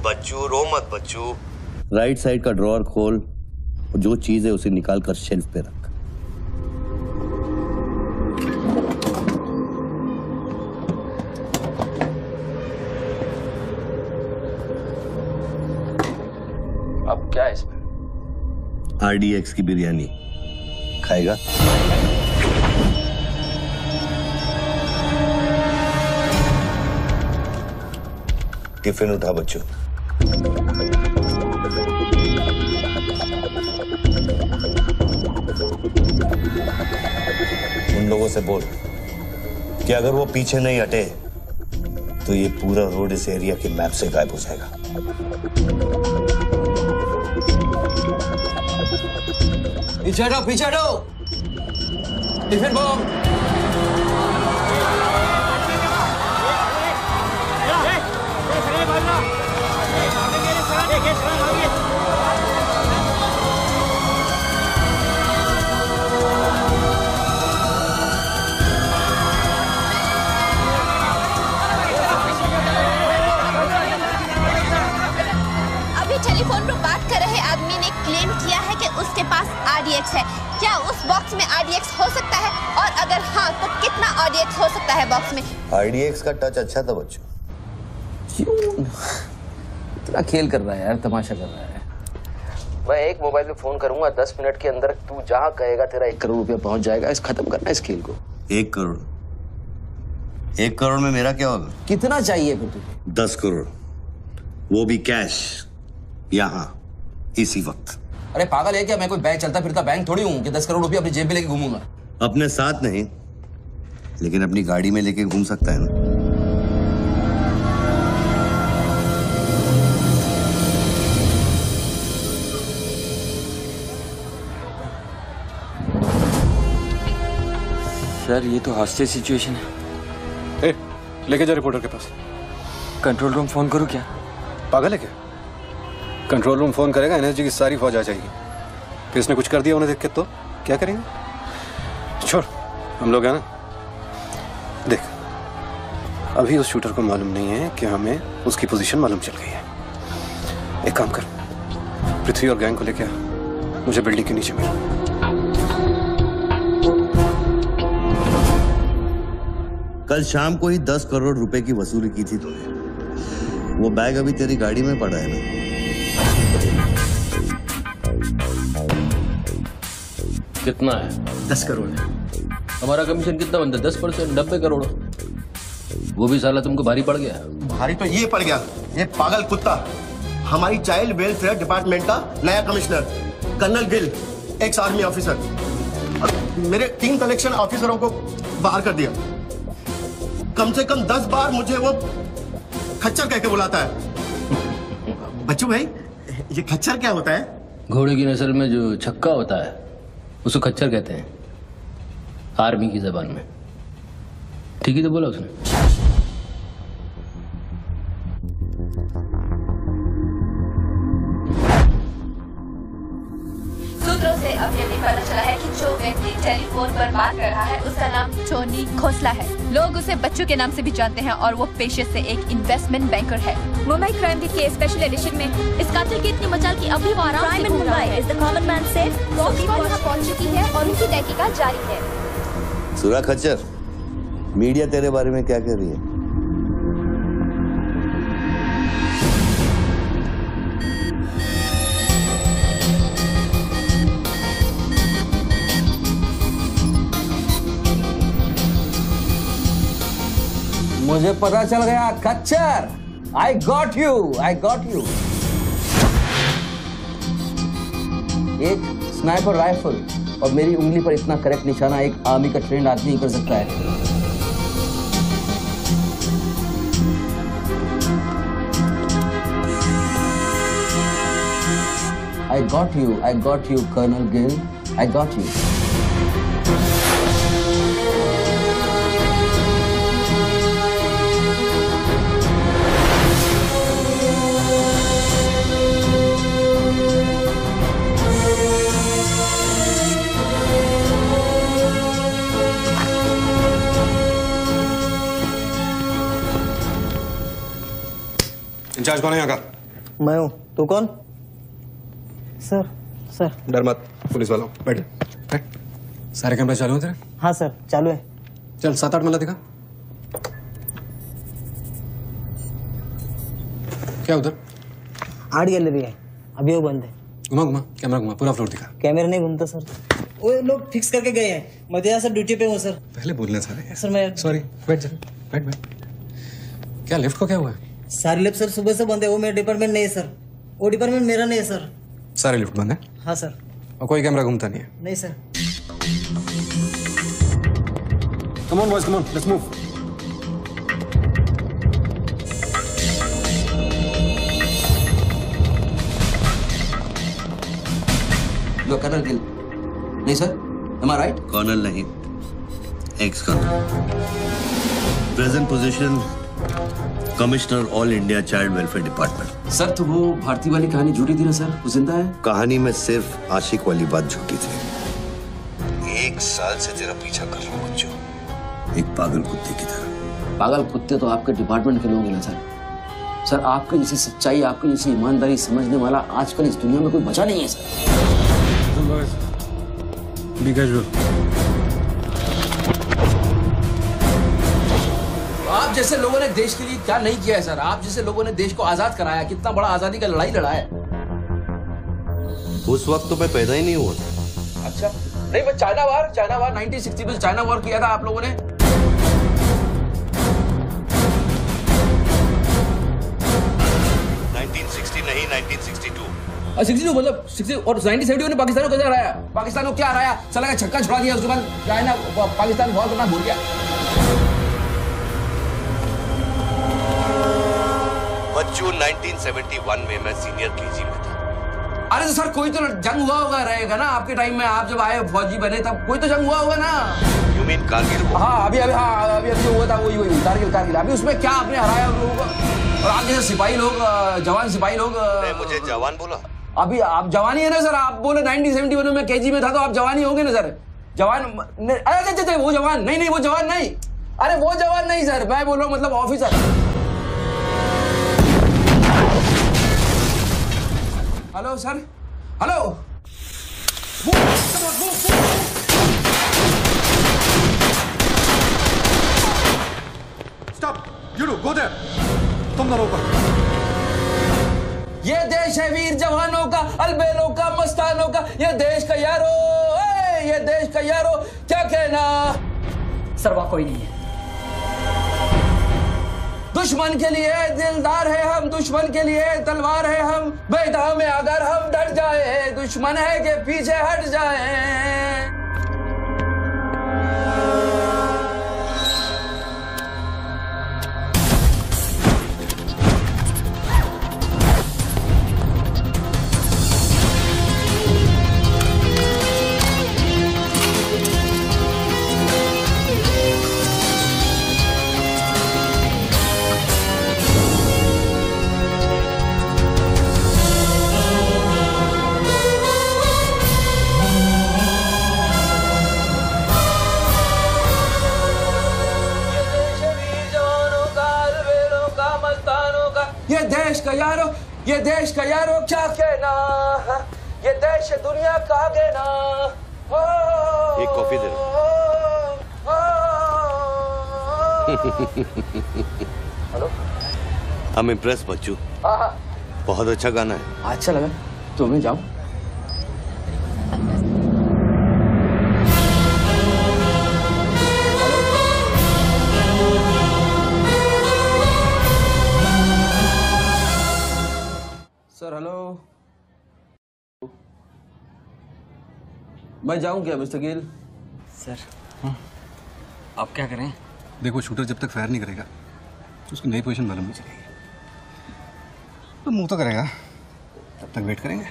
बच्चू रो मत बच्चू। राइट साइड का ड्रॉअर खोल और जो चीज है उसे निकाल कर शेल्फ पे रख। अब क्या है इसमें? RDX की बिरयानी खाएगा? टिफिन उठा बच्चों। उन लोगों से बोल कि अगर वो पीछे नहीं हटे तो ये पूरा रोड इस एरिया के मैप से गायब हो जाएगा। पीछे हटो, पीछे हटो। Tiffin bomb. अभी टेलीफोन पर बात कर रहे आदमी ने क्लेम किया है कि उसके पास RDX है। क्या उस बॉक्स में RDX हो सकता है, और अगर हाँ तो कितना RDX हो सकता है बॉक्स में? RDX का टच अच्छा था बच्चों। क्यों इतना खेल कर रहा है यार, तमाशा कर रहा है। मैं एक मोबाइल पे फोन करूंगा, 10 मिनट के अंदर तू जहां कहेगा तेरा 1 करोड़ रुपया पहुंच जाएगा। इस खत्म करना इस खेल को। 1 करोड़? 1 करोड़ में मेरा क्या होगा? कितना चाहिए फिर तुझे? 10 करोड़, वो भी कैश, यहाँ इसी वक्त। अरे पागल है क्या? मैं कोई बैंक चलता फिरता बैंक थोड़ी हूँ कि 10 करोड़ रुपया अपनी जेब में लेके घूमूंगा। अपने साथ नहीं, लेकिन अपनी गाड़ी में लेके घूम सकता है ना। सर ये तो हॉस्टेज सिचुएशन है। लेके जा रिपोर्टर के पास। कंट्रोल रूम फोन करूँ क्या? पागल है क्या? कंट्रोल रूम फोन करेगा, एनर्जी की सारी फौज आ जाएगी। फिर इसने कुछ कर दिया उन्हें देख के तो क्या करेंगे? छोड़, हम लोग हैं ना। देख, अभी उस शूटर को मालूम नहीं है कि हमें उसकी पोजीशन मालूम चल गई है। एक काम कर, पृथ्वी और गैंग को लेके आ, मुझे बिल्डिंग के नीचे मिल। कल शाम को ही 10 करोड़ रुपए की वसूली की थी तूने। वो बैग अभी तेरी गाड़ी में पड़ा है ना? कितना है? 10 करोड़ है। हमारा कमीशन कितना बनता है? 10%, 90 करोड़। वो भी साला तुमको भारी पड़ गया। भारी तो ये पड़ गया, ये पागल कुत्ता हमारी चाइल्ड वेलफेयर डिपार्टमेंट का नया commissioner colonel Gill, ex army officer, मेरे 3 कलेक्शन ऑफिसरों को बाहर कर दिया। कम से कम 10 बार मुझे वो खच्चर कह के बुलाता है। बच्चू भाई, ये खच्चर क्या होता है? घोड़े की नस्ल में जो छक्का होता है उसको खच्चर कहते हैं, आर्मी की जबान में। ठीक ही तो बोला उसने। सूत्रों से अब ये भी पता चला है कि जो व्यक्ति टेलीफोन पर बात कर रहा है उसका नाम टोनी खोसला है। लोग उसे बच्चू के नाम से भी जानते हैं और वो पेशे से एक इन्वेस्टमेंट बैंकर है। मुंबई क्राइम बीट के स्पेशल एडिशन में इस कातिल की इतनी मचाल की अभी वो आराम से घूम रहा है। Is the common man safe? Police यहाँ पहुंच चुकी है और उनकी तहकीकात जारी है। सुरा खच्चर, मीडिया तेरे बारे में क्या कह रही है? मुझे पता चल गया खच्चर। I got you, I got you। एक स्नाइपर राइफल और मेरी उंगली पर इतना करेक्ट निशाना एक आर्मी का ट्रेंड आदमी ही कर सकता है। I got you, Colonel Gill, I got you। Incharge कौन है यहाँ का? मैं हूँ। तू कौन? Sir sir. डर मत, पुलिस वालों बैठ बैठ। सारे कैमरे चालू हैं तेरे? हाँ सर चालू है। चल 7-8 मल्ला दिखा। क्या उधर? आर्ट गैलरी है, अभी वो बंद है। घुमा घुमा, कैमरा घुमा, पूरा फ्लोर दिखा। कैमरा नहीं घूमता सर, वो लोग फिक्स करके गए हैं। मैं तो यहाँ सर ड्यूटी पे हूँ सर। पहले बोलना सारे। सर मैं सॉरी, बैठ जा, बैठ बैठ। क्या लिफ्ट को क्या हुआ है? सारे लिफ्ट सर सुबह से बंद है। वो मेरा डिपार्टमेंट नहीं है सर, वो डिपार्टमेंट मेरा नहीं है सर। सारे लिफ्ट बंद है? हाँ सर। और कोई कैमरा घूमता नहीं है? नहीं sir. Come on boys, come on, let's move. लो कर्नल गिल। नहीं sir, am I right? Colonel नहीं, ex colonel. Present position commissioner all India child welfare department. Sir तो वो भारती वाली कहानी झूठी थी ना सर, वो जिंदा है? कहानी में सिर्फ आशिक वाली बात झूठी थी। 1 साल से तेरा पीछा कर रहा हूँ बच्चों, एक पागल कुत्ते की तरह। पागल कुत्ते तो आपके डिपार्टमेंट के लोग हैं ना सर। सर आपके जैसी सच्चाई, आपके जैसी ईमानदारी समझने वाला आजकल इस दुनिया में कोई बचा नहीं है सर। Be casual। आप जैसे लोगों ने देश के लिए क्या नहीं किया है सर। आप जैसे लोगों ने देश को आजाद कराया, कितना बड़ा आजादी का लड़ाई लड़ा है। उस वक्त तो मैं पैदा ही नहीं हुआ था। अच्छा नहीं, मैं चाइना वार 1960 में चाइना वार किया था आप लोगों ने। 1960 नहीं, 1962। 62 मतलब 60 और 1971 ने पाकिस्तान को कैसे हराया? पाकिस्तान को क्या हराया? साला का छक्का छुड़ा दिया, उसके बाद चाइना पाकिस्तान वॉर करना भूल गया। बच्चों 1971 में मैं सीनियर केजी में था। अरे तो सर कोई तो जंग हुआ होगा रहेगा ना आपके टाइम में। आप जब आए फौजी बने तब कोई तो जंग हुआ होगा ना। You mean Kargil? हाँ अभी जो हुआ था वही कारगिल। अभी उसमें क्या आपने हराया उन लोगों को? और आप जैसे सिपाही लोग, जवान सिपाही लोग। मुझे जवान बोला? अभी आप जवानी है ना सर। आप बोले 1971 में केजी में था तो आप जवानी होंगे ना सर। जवान अरे वो जवान नहीं, वो जवान नहीं। अरे वो जवान नहीं सर, मैं बोल रहा हूँ मतलब officer. Hello sir, hello. Stop, you do go there. तुम दोनों ऊपर। ये देश है वीर जवानों का, अलबेलों का, मस्तानों का। ये देश का यारो, ये देश का यारो, क्या कहना? सर वहाँ कोई नहीं है। दुश्मन के लिए दिलदार है हम, दुश्मन के लिए तलवार है हम। मैदान में अगर हम डट जाए, दुश्मन है के पीछे हट जाए। ये देश का यारो क्या कहना, ये देश दुनिया का कहना। एक coffee they. Hello. I'm impressed बच्चू। हाँ। बहुत अच्छा गाना है। अच्छा लगा तो मैं जाऊं। Sir hello. मैं जाऊं क्या मिस्टर गिल? सर आप क्या करें? देखो शूटर जब तक फायर नहीं करेगा तो उसकी नई पोजीशन मालूम नहीं चलेगी। तो मुंह तो करेगा, तब तक वेट करेंगे।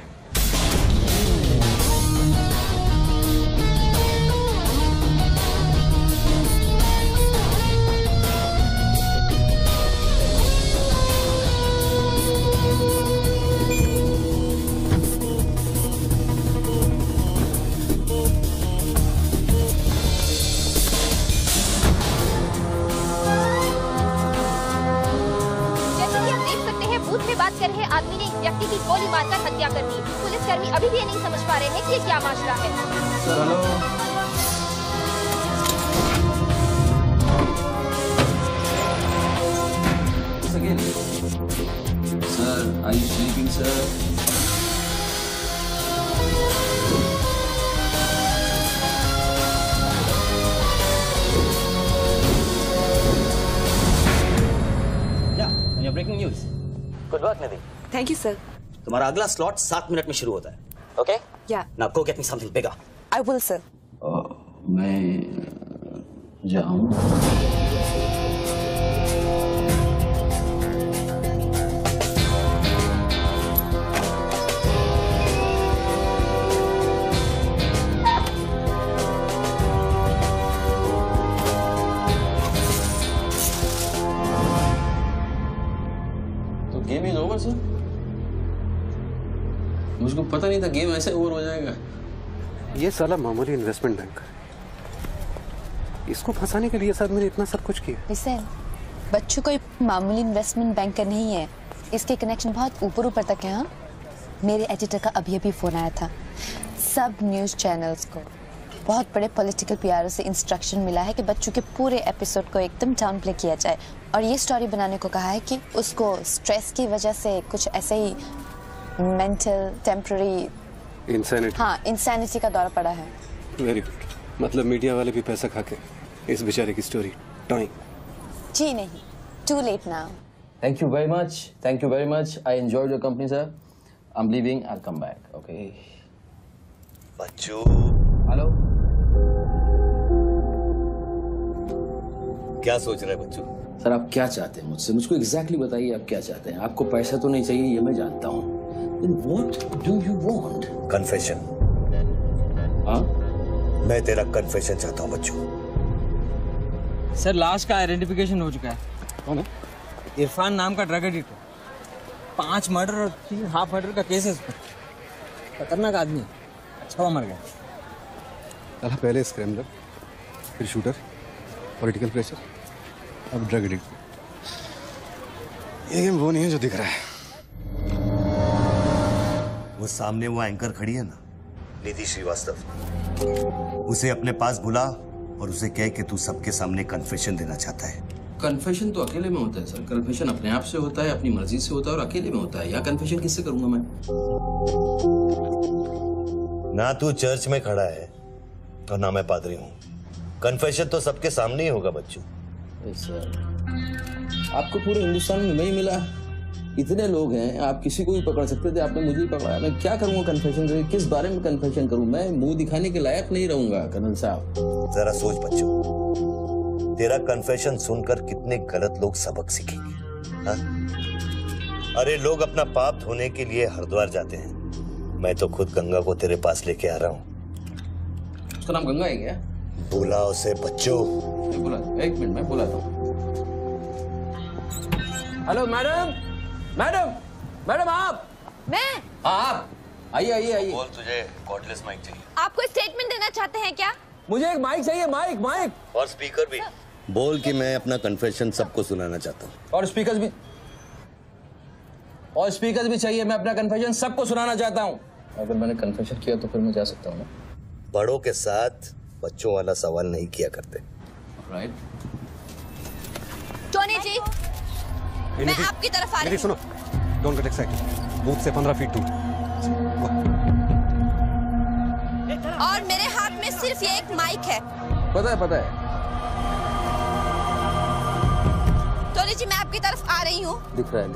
आदमी ने एक व्यक्ति की गोली मारकर हत्या कर दी। पुलिसकर्मी अभी भी ये नहीं समझ पा रहे हैं कि ये क्या मामला है। Sir hello. Sir are you sleeping sir? Breaking news. Good work Nidhi. Thank you sir. तुम्हारा अगला स्लॉट 7 मिनट में शुरू होता है। ओके? या। Now go get me something bigger. I will sir. मैं जाऊं? Game is over sir. मुझको पता नहीं था गेम ऐसे ओवर हो जाएगा। ये साला मामूली इन्वेस्टमेंट बैंक, इसको फंसाने के लिए सर मैंने इतना सब कुछ किया। इसे बच्चों कोई मामूली इन्वेस्टमेंट बैंक का नहीं है, इसके कनेक्शन बहुत ऊपर ऊपर तक है। हाँ, मेरे एडिटर का अभी फोन आया था। सब न्यूज चैनल्स को बहुत बड़े पॉलिटिकल पीआरओ से इंस्ट्रक्शन मिला है कि बच्चों के पूरे एपिसोड को एकदम डाउन प्ले किया जाए और ये स्टोरी बनाने को कहा है कि उसको स्ट्रेस की वजह से कुछ ऐसे ही मेंटल टेम्पररी इंसैनिटी का दौरा पड़ा है। Very good. मतलब मीडिया वाले भी पैसा खा के इस बेचारे की स्टोरी टाइम। जी नहीं, too late now. Thank you very much, thank you very much. I enjoyed your company sir. I am leaving, I will come back. Okay Bachchu. Hello. क्या सोच रहे हैं बच्चू? सर आप क्या चाहते हैं मुझसे? मुझको एग्जैक्टली बताइए आप क्या चाहते हैं। आपको पैसा तो नहीं चाहिए ये मैं जानता हूँ। Then what do you want? Confession. हाँ? मैं तेरा कन्फेशन चाहता हूँ बच्चू। सर लाश का आइडेंटिफिकेशन हो चुका है। कौन है? इरफान नाम का ड्रग एडिक्ट है। 5 मर्डर और 3 हाफ मर्डर का केस है इस पर। खतरनाक आदमी, अच्छा हुआ मर गया। पहले स्क्रैम्बलर, फिर शूटर, पॉलिटिकल प्रेशर, अब ड्रग एडिक्ट। ये गेम वो नहीं है जो दिख रहा है। वो सामने वो एंकर खड़ी है ना, निधि श्रीवास्तव, उसे अपने पास बुला और उसे कह कि तू सबके सामने कन्फेशन देना चाहता है। कन्फेशन तो अकेले में होता है सर। कन्फेशन अपने आप से होता है, अपनी मर्जी से होता है और अकेले में होता है। या कन्फेशन किससे करूंगा मैं? ना तू चर्च में खड़ा है और ना मैं पादरी हूँ। कन्फेशन तो सबके सामने ही होगा बच्चू। सर आपको पूरे हिंदुस्तान में नहीं मिला, इतने लोग हैं, आप किसी को भी पकड़ सकते थे, आपने मुझे ही पकड़ा। मैं क्या करूंगा कन्फेशन? किस बारे में कन्फेशन करूं? मैं मुंह दिखाने के लायक नहीं रहूंगा कर्नल साहब। जरा सोच बच्चू, तेरा कन्फेशन सुनकर कितने गलत लोग सबक सीखेंगे। हाँ? अरे लोग अपना पाप धोने के लिए हरिद्वार जाते हैं, मैं तो खुद गंगा को तेरे पास लेके आ रहा हूँ। उसका नाम गंगा है क्या? बुला उसे बच्चू। बुला, 1 मिनट में बुलाता हूँ। हेलो मैडम, मैडम, मैडम आप? मैं? आप आइए आइए आइए। बोल, तुझे कॉर्डलेस माइक चाहिए? आपको स्टेटमेंट देना चाहते हैं क्या? मुझे एक माइक चाहिए, माइक माइक और स्पीकर भी। बोल कि मैं अपना कन्फेशन सबको सुनाना चाहता हूँ। और स्पीकर भी चाहिए। मैं अपना कन्फेशन सबको सुनाना चाहता हूँ। अगर मैंने कन्फेशन किया तो फिर मैं जा सकता हूँ ना? बड़ों के साथ बच्चों वाला सवाल नहीं किया करते। राइट। टोनी जी, मैं आपकी तरफ आ रही हूँ। सुनो, डोंट गेट एक्साइटेड। बूथ से 15 फीट दूर। और मेरे हाथ में सिर्फ ये एक माइक है। पता है। टोनी जी, मैं आपकी तरफ आ रही हूँ। दिख रहा है।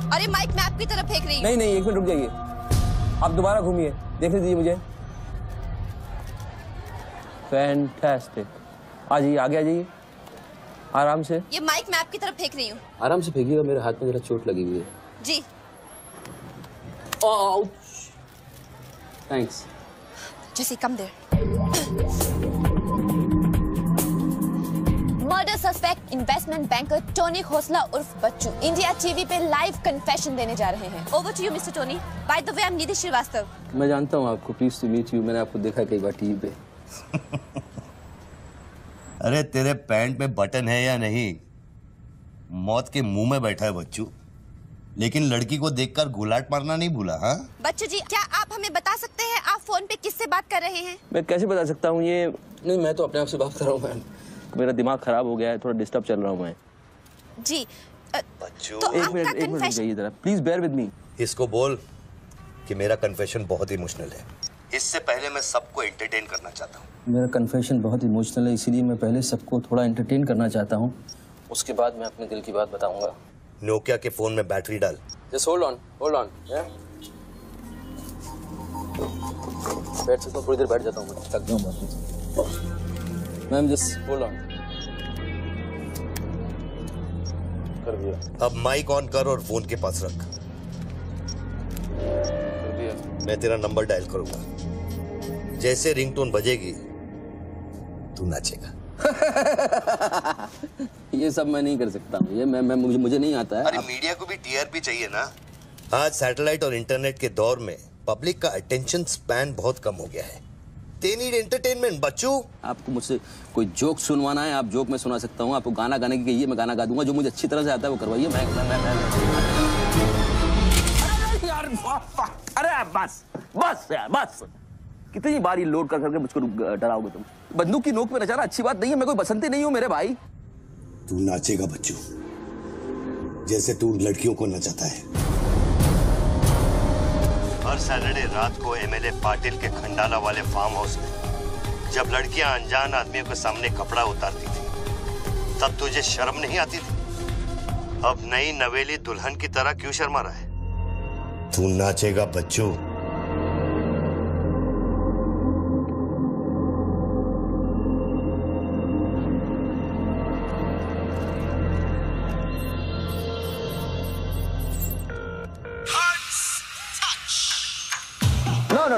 और ये माइक मैं आपकी तरफ फेंक रही हूँ। नहीं, 1 मिनट रुक जाइए। आप दोबारा घूमिए, देखने दीजिए मुझे। फैंटास्टिक। आ जाइए, आगे आ जाइए, आराम से। ये माइक मैं आपकी तरफ फेंक रही हूँ। आराम से फेंकिएगा, मेरे हाथ में जरा चोट लगी हुई है। जी। थैंक्स। जैसे कम देर। Murder suspect investment banker Tony Khosla उर्फ बच्चू इंडिया टीवी पे लाइव कन्फेशन देने जा रहे हैं। Over to you mister Tony. By the way, I am Nidhi Srivastava. मैं जानता हूँ आपको, प्लीज टू मीट यू। मैंने आपको देखा कई बार टीवी पे। अरे तेरे पैंट में बटन है या नहीं? मौत के मुंह में बैठा है बच्चू, लेकिन लड़की को देखकर गुलाट मारना नहीं भूला। हाँ बच्चू जी, क्या आप हमें बता सकते हैं आप फोन पे किससे बात कर रहे हैं? मैं कैसे बता सकता हूँ ये? नहीं, मैं तो अपने आप से बात कर रहा हूँ मैम। मेरा दिमाग खराब हो गया है, थोड़ा डिस्टर्ब चल रहा हूँ मैं। जी। बच्चू, तो एक मिनट रुकिए जरा, प्लीज बेयर विद मी। इसको बोल कि मेरा कन्फेशन बहुत इमोशनल है। इससे पहले मैं सबको एंटरटेन करना चाहता हूँ। मेरा कन्फेशन बहुत इमोशनल है, इसीलिए मैं पहले सबको थोड़ा एंटरटेन करना चाहता हूँ, उसके बाद मैं अपने दिल की बात बताऊंगा। नोकिया के फोन में बैटरी डाल। Just hold on. बैठ सकता हूँ, थोड़ी देर बैठ जाता हूँ, मैं थक गया हूँ बहुत। Ma'am just hold on. कर दिया। अब माइक ऑन कर और फोन के पास रख। कर दिया। मैं तेरा नंबर डायल करूंगा, जैसे रिंगटोन बजेगी तू नाचेगा। ये सब मैं नहीं कर सकता हूँ, ये मुझे नहीं आता है। अरे मीडिया को भी टीआरपी चाहिए ना। आज सैटेलाइट और इंटरनेट के दौर में पब्लिक का अटेंशन स्पैन बहुत कम हो गया है। They need entertainment, बच्चू। आपको मुझसे कोई जोक सुनवाना है, आप जोक मैं सुना सकता हूँ। आपको गाना गाने की कहिए, मैं गाना गा दूंगा। जो मुझे अच्छी तरह से आता है वो करवाइए। मैं यार अरे बस यार बस। कितनी बार ये लोड कर करके मुझको डराओगे तुम? बंदूक की नोक पे नचाना अच्छी बात नहीं है। मैं कोई बसंती नहीं हूँ मेरे भाई। तू नाचेगा बच्चू, जैसे तू लड़कियों को नचाता है। हर सैटरडे रात को एमएलए पाटिल के खंडाला वाले फार्म हाउस में जब लड़कियां अनजान आदमियों के सामने कपड़ा उतारती थी, तब तुझे शर्म नहीं आती थी? अब नई नवेली दुल्हन की तरह क्यों शर्मा रहा है? तू नाचेगा बच्चू।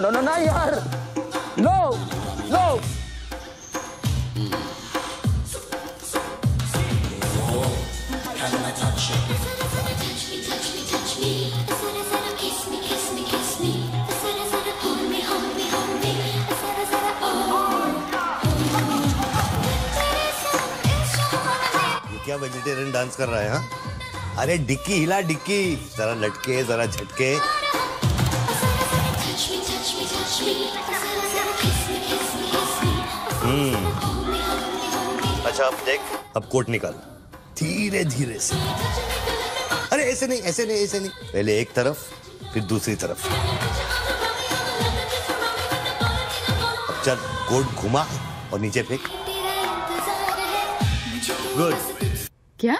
No, यार, no. ये क्या वेजिटेरियन डांस कर रहा है? हाँ, अरे डिक्की हिला, डिक्की जरा लटके, जरा झटके। अच्छा अब देख, अब कोट निकाल धीरे धीरे से। अरे ऐसे नहीं, ऐसे नहीं, ऐसे नहीं। पहले एक तरफ फिर दूसरी तरफ। अब चल, कोट घुमा और नीचे फेंक। गुड। क्या?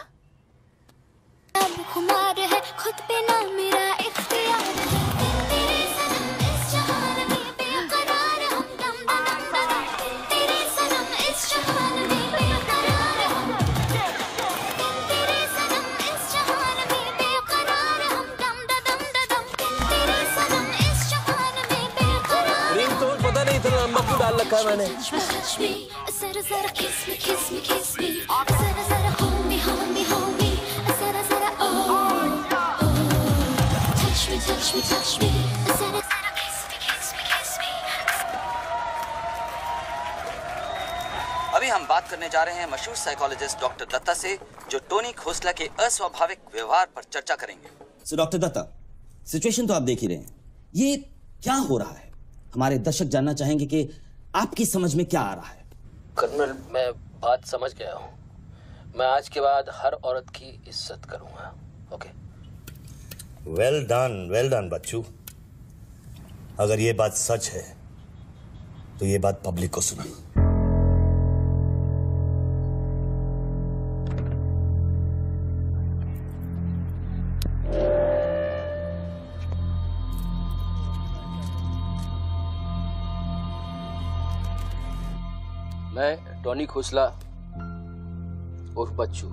खुमार है खुद पे ना मेरा इख्तियार है। तेरे सनम इस जहान में बेकरार हम दम दम दम। तेरे सनम इस जहान में बेकरार हम। तेरे सनम इस जहान में बेकरार हम दम दम दम। तेरे सनम इस जहान में बेकरार। रिंगटोन पता नहीं इतना लंबा क्यों डाल रखा है मैंने। जरा जरा kiss me kiss me kiss me। जरा जरा hold me hold me hold me। जरा जरा oh touch me touch me touch me। जरा जरा kiss me kiss me kiss me। अभी हम बात करने जा रहे हैं मशहूर साइकोलॉजिस्ट डॉक्टर दत्ता से, जो टोनी खोसला के अस्वाभाविक व्यवहार पर चर्चा करेंगे। सो डॉक्टर दत्ता, सिचुएशन तो आप देख ही रहे हैं, ये क्या हो रहा है? हमारे दर्शक जानना चाहेंगे कि आपकी समझ में क्या आ रहा है। कर्नल, मैं बात समझ गया हूँ। मैं आज के बाद हर औरत की इज्जत करूंगा। ओके? वेल डन बच्चू। अगर ये बात सच है तो ये बात पब्लिक को सुना। मैं टोनी खोसला उर्फ बच्चू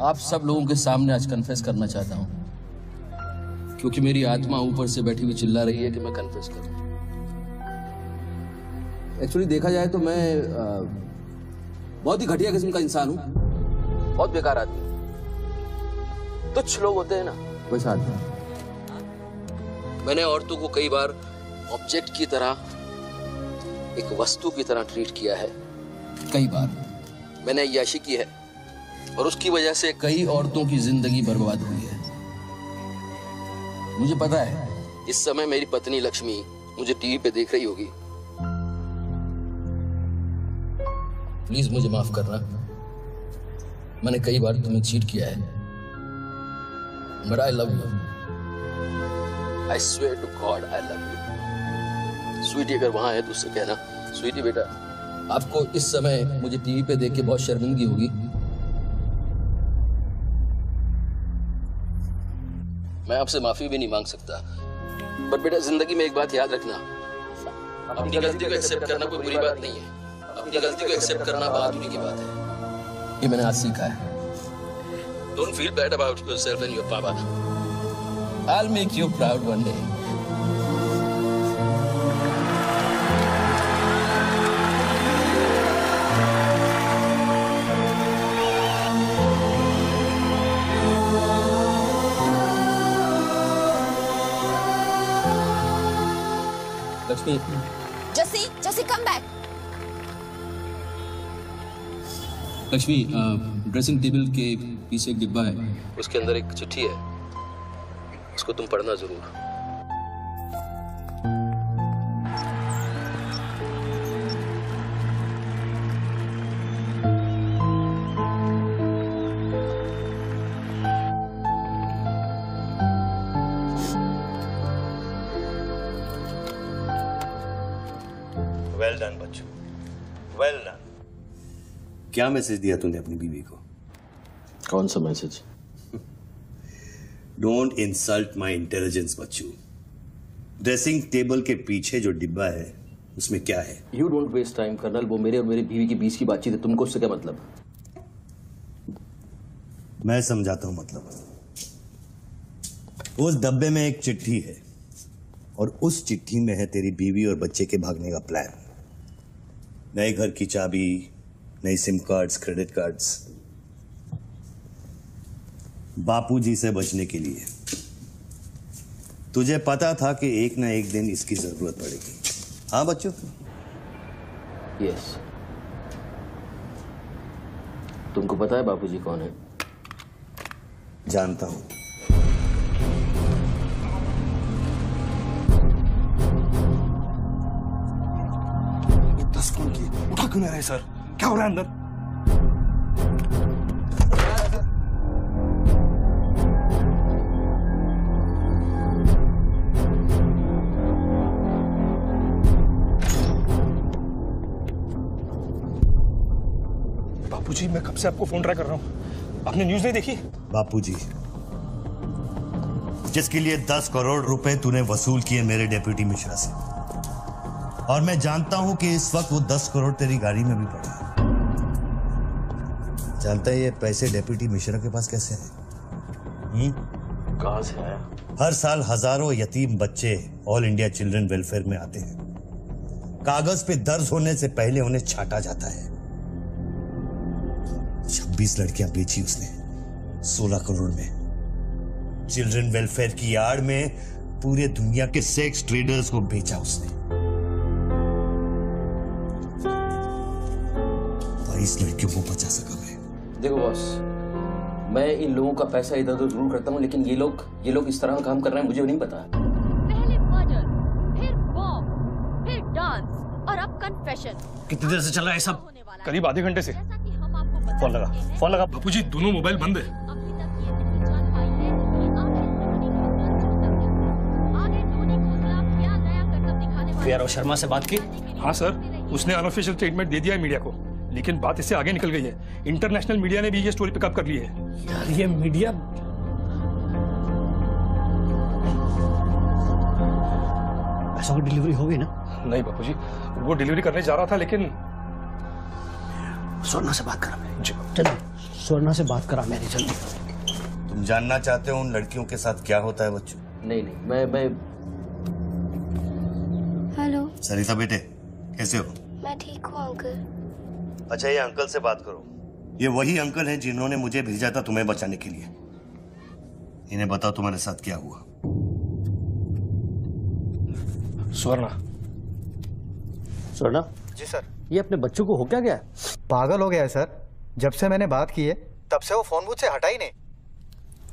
आप सब लोगों के सामने आज कन्फेस करना चाहता हूं, क्योंकि मेरी आत्मा ऊपर से बैठी हुई चिल्ला रही है कि मैं कन्फेस करूं। एक्चुअली देखा जाए तो मैं बहुत ही घटिया किस्म का इंसान हूं, बहुत बेकार आदमी। तुच्छ लोग होते हैं ना, वैसा आदमी। मैंने औरतों को कई बार ऑब्जेक्ट की तरह, एक वस्तु की तरह ट्रीट किया है। कई बार मैंने अय्याशी की है और उसकी वजह से कई औरतों की जिंदगी बर्बाद हुई है। मुझे पता है इस समय मेरी पत्नी लक्ष्मी मुझे टीवी पे देख रही होगी। प्लीज मुझे माफ करना, मैंने कई बार तुम्हें चीट किया है, but I love you. I swear to God I love you. Sweetie अगर वहां है तो उससे कहना, स्वीटी बेटा आपको इस समय मुझे टीवी पे देख के बहुत शर्मिंदगी होगी। मैं आपसे माफी भी नहीं मांग सकता, बट बेटा जिंदगी में एक बात याद रखना, अपनी गलती को एक्सेप्ट करना कोई बुरी बात नहीं है, अपनी गलती को एक्सेप्ट करना बहादुरी की बात है। ये मैंने आज सीखा है। Don't feel bad about yourself and your पापा। I'll make you proud one day. Lakshmi, जसी come back. Lakshmi, dressing table के पीछे एक डिब्बा है, उसके अंदर एक चिट्ठी है, उसको तुम पढ़ना जरूर। Well done Bachchu, well done. क्या मैसेज दिया तूने अपनी बीवी को? कौन सा message? Don't insult my intelligence Bachchu. Dressing table के पीछे जो डिब्बा है उसमें क्या है? You don't waste time colonel, वो मेरे और मेरी बीवी के बीच की बातचीत है, तुमको उससे क्या मतलब? मैं समझाता हूं मतलब। उस डब्बे में एक चिट्ठी है और उस चिट्ठी में है तेरी बीवी और बच्चे के भागने का प्लान। नए घर की चाबी, नई सिम कार्ड्स, क्रेडिट कार्ड्स, बापूजी से बचने के लिए। तुझे पता था कि एक ना एक दिन इसकी जरूरत पड़ेगी। हाँ बच्चों? यस। तुमको पता है बापूजी कौन है? जानता हूं। दस फोन की उठा क्यों नहीं रहे सर? क्या हो रहा है अंदर? बापूजी, मैं कब से आपको फोन ट्राई कर रहा हूं, आपने न्यूज नहीं देखी? बापूजी, जिसके लिए 10 करोड़ रुपए तूने वसूल किए मेरे डेप्यूटी मिश्रा से, और मैं जानता हूं कि इस वक्त वो 10 करोड़ तेरी गाड़ी में भी पड़े हैं। जानता है ये पैसे डेप्यूटी मिश्रा के पास कैसे हैं? कहां से आया? हर साल हजारों यतीम बच्चे ऑल इंडिया चिल्ड्रन वेलफेयर में आते हैं। कागज पे दर्ज होने से पहले उन्हें छांटा जाता है। 26 लड़कियां बेची उसने 16 करोड़ में। चिल्ड्रन वेलफेयर की आड़ में पूरे दुनिया के सेक्स ट्रेडर्स को बेचा उसने। 22 लड़कियों को बचा सका मैं। देखो बॉस, मैं इन लोगों का पैसा इधर उधर जरूर करता हूँ, लेकिन ये लोग इस तरह का काम कर रहे हैं, मुझे नहीं पता। पहले मर्डर, फिर बॉम्ब, फिर डांस और अब कन्फेशन। कितनी देर से चल रहा है सब? करीब आधे घंटे से। फोन लगा। बापूजी दोनों मोबाइल बंद है। पीआरओ शर्मा से बात की? हाँ सर, उसने अनऑफिशियल स्टेटमेंट दे दिया है मीडिया को, लेकिन बात इससे आगे निकल गई है। इंटरनेशनल मीडिया ने भी ये स्टोरी पिकअप कर ली है। यार ये मीडिया पैसों की डिलीवरी हो गई ना? नहीं बापूजी, वो डिलीवरी करने जा रहा था, लेकिन स्वर्णा से बात करा मेरी। चलो स्वर्णा से बात करा मेरी जल्दी। तुम जानना चाहते हो उन लड़कियों के साथ क्या होता है बच्चों? नहीं मैं हेलो सरिता बेटे, कैसे हो? मैं ठीक हूँ अंकल। अच्छा, ये अंकल से बात करो। ये वही अंकल हैं जिन्होंने मुझे भेजा था तुम्हें बचाने के लिए। इन्हें बताओ तुम्हारे साथ क्या हुआ। स्वर्णा जी सर। ये अपने बच्चों को हो क्या गया? पागल हो गया है सर। जब से मैंने बात की है तब से वो फोन मुझसे हटा ही नहीं।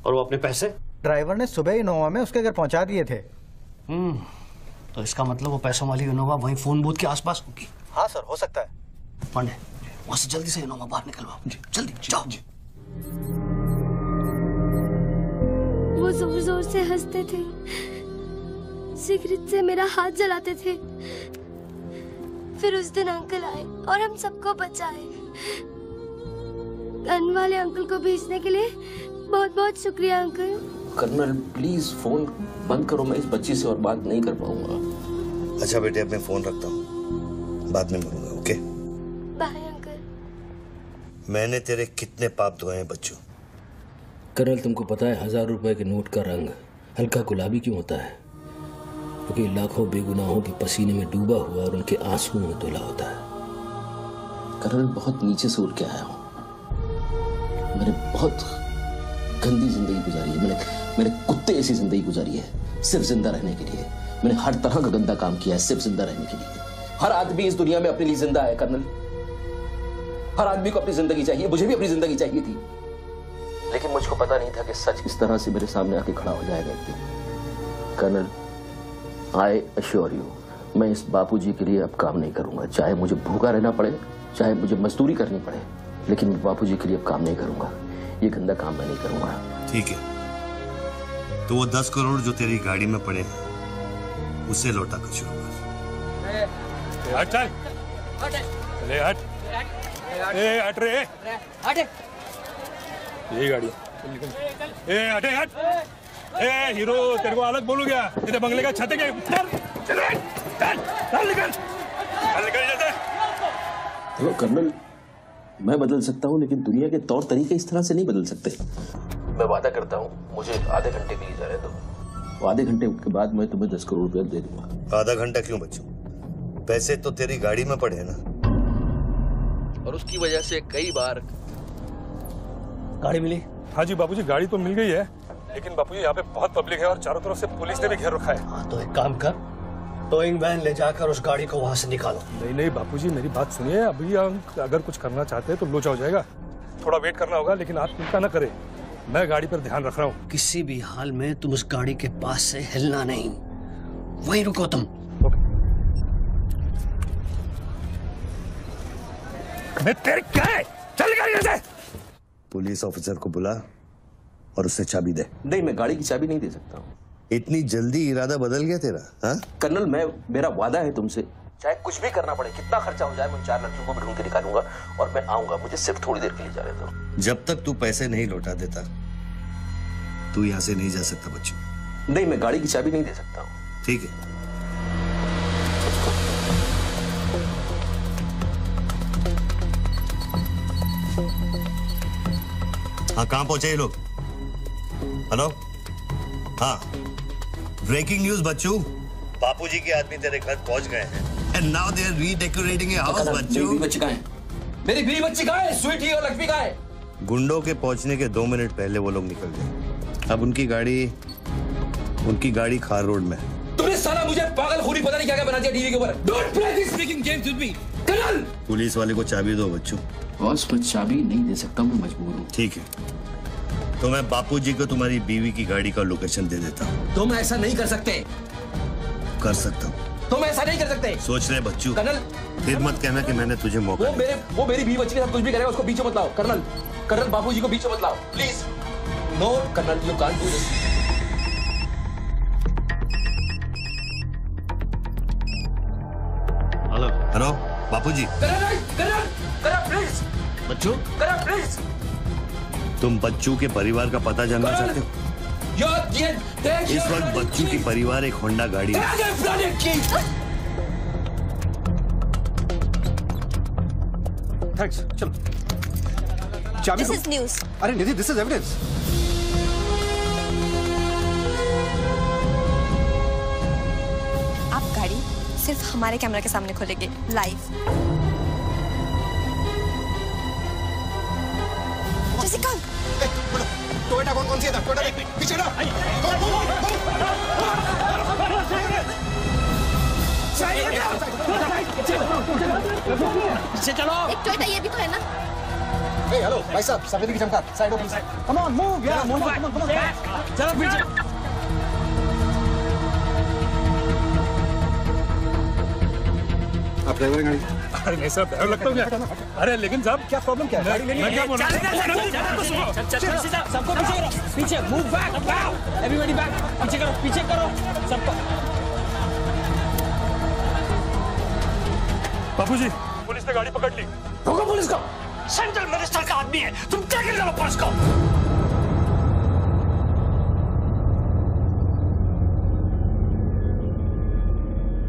और वो अपने पैसे? ड्राइवर ने सुबह ही इनोवा में उसके घर पहुंचा दिए थे। तो इसका मतलब वो पैसों वाली इनोवा वहीं फोन बूथ के आसपास होगी। हाँ सर, हो सकता है। पांडे, वहां से जल्दी से इनोवा बाहर निकलवाओ। जल्दी जाओ। वो जोर जोर से हंसते थे, सिगरेट से मेरा हाथ जलाते थे। फिर उस दिन अंकल आए और हम सबको बचाए। गन वाले अंकल को भेजने के लिए बहुत बहुत शुक्रिया अंकल। कर्नल प्लीज फोन बंद करो, मैं इस बच्ची से और बात नहीं कर पाऊंगा। अच्छा बेटे, अब मैं फोन रखता हूँ, बाद में मिलूंगा। Okay bye uncle. मैंने तेरे कितने पाप धोए हैं बच्चों। कर्नल तुमको पता है 1000 रुपए के नोट का रंग हल्का गुलाबी क्यों होता है? क्योंकि लाखों बेगुनाहों के पसीने में डूबा हुआ और उनके आंसुओं में धुला होता है। कर्नल बहुत नीचे से उठ के आया हूं। मैंने बहुत गंदी जिंदगी गुजारी है। मैंने कुत्ते ऐसी जिंदगी गुजारी है सिर्फ जिंदा रहने के लिए। मैंने हर तरह का गंदा काम किया है सिर्फ जिंदा रहने के लिए। हर आदमी इस दुनिया में अपने लिए जिंदा है कर्नल। हर आदमी को अपनी जिंदगी चाहिए, मुझे भी अपनी जिंदगी चाहिए थी, लेकिन मुझको पता नहीं था कि सच इस तरह से मेरे सामने आके खड़ा हो जाएगा एक दिन। कर्नल आई अश्योर यू, मैं इस बापूजी के लिए अब काम नहीं करूंगा। चाहे मुझे भूखा रहना पड़े, चाहे मुझे मजदूरी करनी पड़े, लेकिन मैं बापूजी के लिए अब काम नहीं करूंगा। ये गंदा काम मैं नहीं करूंगा। ठीक है, तो वो 10 करोड़ जो तेरी गाड़ी में पड़े हैं उसे लौटा कर शुरू कर। हट चल, ले हट, ए हट रे, हट। यही गाड़ी ए हटे हट। ए हीरो, तेरे को अलग बोलू क्या? तेरे बंगले का छत है क्या? चल निकल जैसे। देखो कर्नल, मैं बदल सकता हूँ, लेकिन दुनिया के तौर तरीके इस तरह से नहीं बदल सकते। मैं वादा करता हूँ, मुझे आधे घंटे के लिए जाने दो। आधे घंटे के बाद मैं तुम्हें 10 करोड़ रुपया दे दूंगा। आधा घंटा क्यों बच्चों? पैसे तो तेरी गाड़ी में पड़े हैं ना। और उसकी वजह से कई बार गाड़ी मिली? हाँ जी बापूजी, गाड़ी तो मिल गई है, लेकिन बापूजी यहाँ पे बहुत पब्लिक है और चारों तरफ से पुलिस ने भी घेर रखा है। हाँ तो एक काम कर, टोइंग वैन ले जाकर उस गाड़ी को वहां से निकालो। नहीं बापूजी, मेरी बात सुनिए। अभी हम अगर कुछ करना चाहते हैं तो लोचा हो जाएगा। थोड़ा वेट करना होगा, लेकिन आप चिंता न करें, मैं गाड़ी पर ध्यान रख रहा हूँ। किसी भी हाल में तुम उस गाड़ी के पास से हिलना नहीं, वहीं रुको तुम। मैं तेरे क्या है? चल गाड़ी से। पुलिस ऑफिसर को बुला और उससे चाबी दे। नहीं, मैं गाड़ी की चाबी नहीं दे सकता हूँ। इतनी जल्दी इरादा बदल गया तेरा? हाँ कर्नल, मेरा वादा है तुमसे, चाहे कुछ भी करना पड़े, कितना खर्चा हो जाए, मैं 4 लड़कियों को भी ढूंढ के निकालूंगा और मैं आऊंगा। मुझे सिर्फ थोड़ी देर के लिए जाने दो। जब तक तू पैसे नहीं लौटा देता तू यहाँ से नहीं जा सकता बच्चों। नहीं, मैं गाड़ी की चाबी नहीं दे सकता हूँ। ठीक है, हाँ कहाँ पहुंचे ये लोग? हेलो, हाँ ब्रेकिंग न्यूज बच्चों, बापूजी के आदमी तेरे घर पहुंच गए हैं and now they are redecorating your house. बच्चों, मेरी बच्ची कहाँ है? मेरी बीवी बच्ची कहाँ है? स्वीटी और लक्ष्मी कहाँ है? गुंडों के पहुंचने के 2 मिनट पहले वो लोग निकल गए। अब उनकी गाड़ी खार रोड में है। तुमने साला मुझे पागल खूनी पता नहीं क्या बना दिया टीवी के ऊपर। Don't play this speaking games with me. Colonel, police वाले को चाबी दो बच्चों। बॉस, मैं चाबी नहीं दे सकता हूँ, मैं मजबूर हूँ। ठीक है, तो मैं बापूजी को तुम्हारी बीवी की गाड़ी का लोकेशन दे देता हूँ। तुम ऐसा नहीं कर सकते। कर सकता हूँ। तुम ऐसा नहीं कर सकते। सोच रहे बच्चू, कर्नल फिर मत कहना कि मैंने तुझे मौका दिया। वो मेरी बीवी बच्ची के साथ कुछ भी करेगा उसको बीच में मत लाओ। कर्नल बाबूजी को बीच में मत लाओ please. No colonel, you can't do this. Hello Bapuji. Colonel please. Bachchu please. तुम बच्चू के परिवार का पता जानना चाहते हो? इस वक्त बच्चू की परिवार एक होंडा गाड़ी है। थैंक्स, चलो। चाबी दिस इज न्यूज़। अरे निधि, दिस इज एविडेंस। आप गाड़ी सिर्फ हमारे कैमरा के सामने खोलेंगे लाइव। जेसिका, टोयोटा कौन सी है? टोयोटा देख पीछे ना। पीछे चलो। एक टोयोटा ये भी तो है ना। हेलो भाई साहब, सफेदी की चमकार, side off please. Come on move यार, मूव बैक। चलो पीछे। आप ड्राइवर गाड़ी? अरे नहीं साहब, ड्राइवर लगता हूँ क्या? अरे लेकिन साहब क्या प्रॉब्लम क्या है? गाड़ी लेनी है? सबको पीछे करो, पीछे मूव बैक, एवरीबॉडी बैक, पीछे करो सबको। बाबूजी, पुलिस ने गाड़ी पकड़ ली। रोको पुलिस को, सेंट्रल मिनिस्टर का आदमी है, तुम क्या कर रहे हो पुलिस को?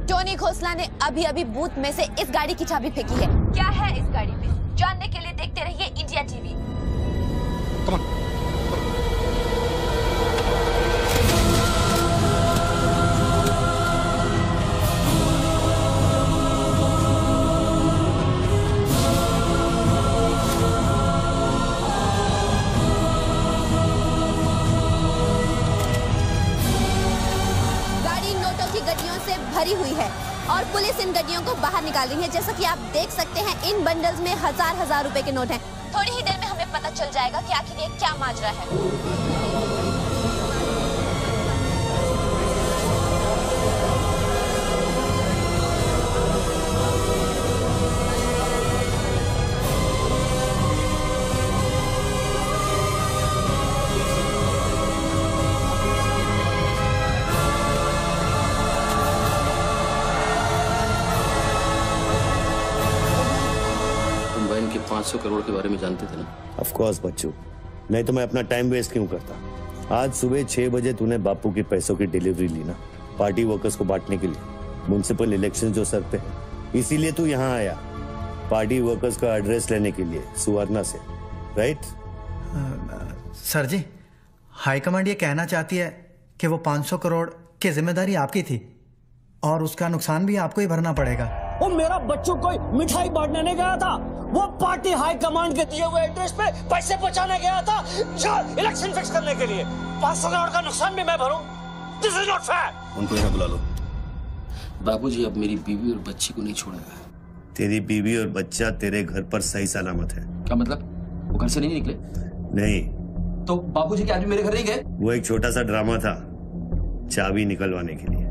टोनी खोसला ने अभी बूथ में से इस गाड़ी की चाबी फेंकी है। क्या है इस गाड़ी में, जानने के लिए देखते रहिए इंडिया टीवी। भरी हुई है और पुलिस इन गड्डियों को बाहर निकाल रही है। जैसा कि आप देख सकते हैं, इन बंडल्स में हजार रुपए के नोट हैं। थोड़ी ही देर में हमें पता चल जाएगा कि आखिर ये क्या माजरा है। तुम बहन के 500 करोड़ के बारे में जानते थे ना? ऑफ कोर्स बच्चू, नहीं तो मैं अपना टाइम वेस्ट क्यों करता। आज सुबह 6 बजे तूने बापू के पैसों की डिलीवरी ली ना, पार्टी वर्कर्स को बांटने के लिए। म्युनिसिपल इलेक्शन जो सर पे है, इसीलिए तू यहाँ आया, पार्टी वर्कर्स का एड्रेस लेने के लिए सुवर्णा से, राइट? सर जी, हाईकमांड ये कहना चाहती है कि वो 500 करोड़ की जिम्मेदारी आपकी थी और उसका नुकसान भी आपको ही भरना पड़ेगा। वो मेरा बच्चों को मिठाई बांटने नहीं गया था, वो पार्टी हाई कमांड के दिए हुए एड्रेस पे पैसे पहुंचाने गया था जो इलेक्शन फिक्स करने के लिए। 500 करोड़ का नुकसान भी मैं भरूं? This is not fair. उनको यहाँ बुला लो। बाबूजी अब मेरी बीवी और बच्ची को नहीं छोड़ेगा। तेरी बीवी और बच्चा तेरे घर पर सही सलामत है। क्या मतलब? वो घर से नहीं निकले? नहीं। तो बाबूजी के आदमी मेरे घर नहीं गए? वो एक छोटा सा ड्रामा था, चाबी निकलवाने के लिए।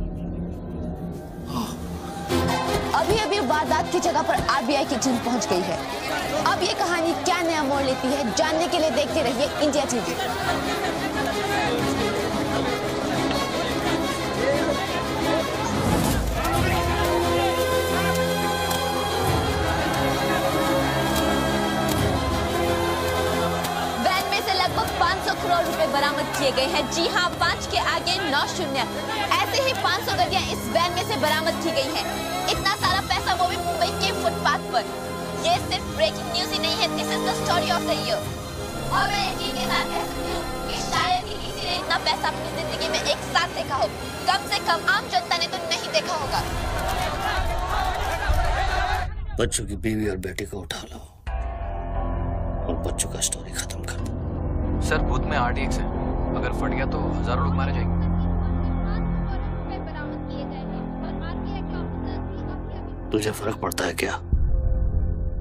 अभी वारदात की जगह पर आरबीआई की टीम पहुंच गई है। अब ये कहानी क्या नया मोड़ लेती है, जानने के लिए देखते रहिए इंडिया टीवी। वैन में से लगभग 500 करोड़ रुपए बरामद किए गए हैं। जी हां, 5 के आगे 9 शून्य। ऐसे ही 500 गड्डियां इस वैन में से बरामद की गई हैं। इतना सारा पैसा, वो भी मुंबई के फुटपाथ पर। ये सिर्फ ब्रेकिंग न्यूज ही नहीं है, this is the story of the year. और मैं यकीन के साथ कह सकती हूँ कि शायद ही किसी ने इतना पैसा अपनी जिंदगी में एक साथ देखा हो। कम से कम आम जनता ने तो नहीं देखा होगा। बच्चों की बीवी और बेटी को उठा लो और बच्चों का स्टोरी खत्म कर दो। सर, बूथ में आरडीएक्स है, अगर फट गया तो हजारों लोग मारे जाएंगे। तुझे फर्क पड़ता है क्या?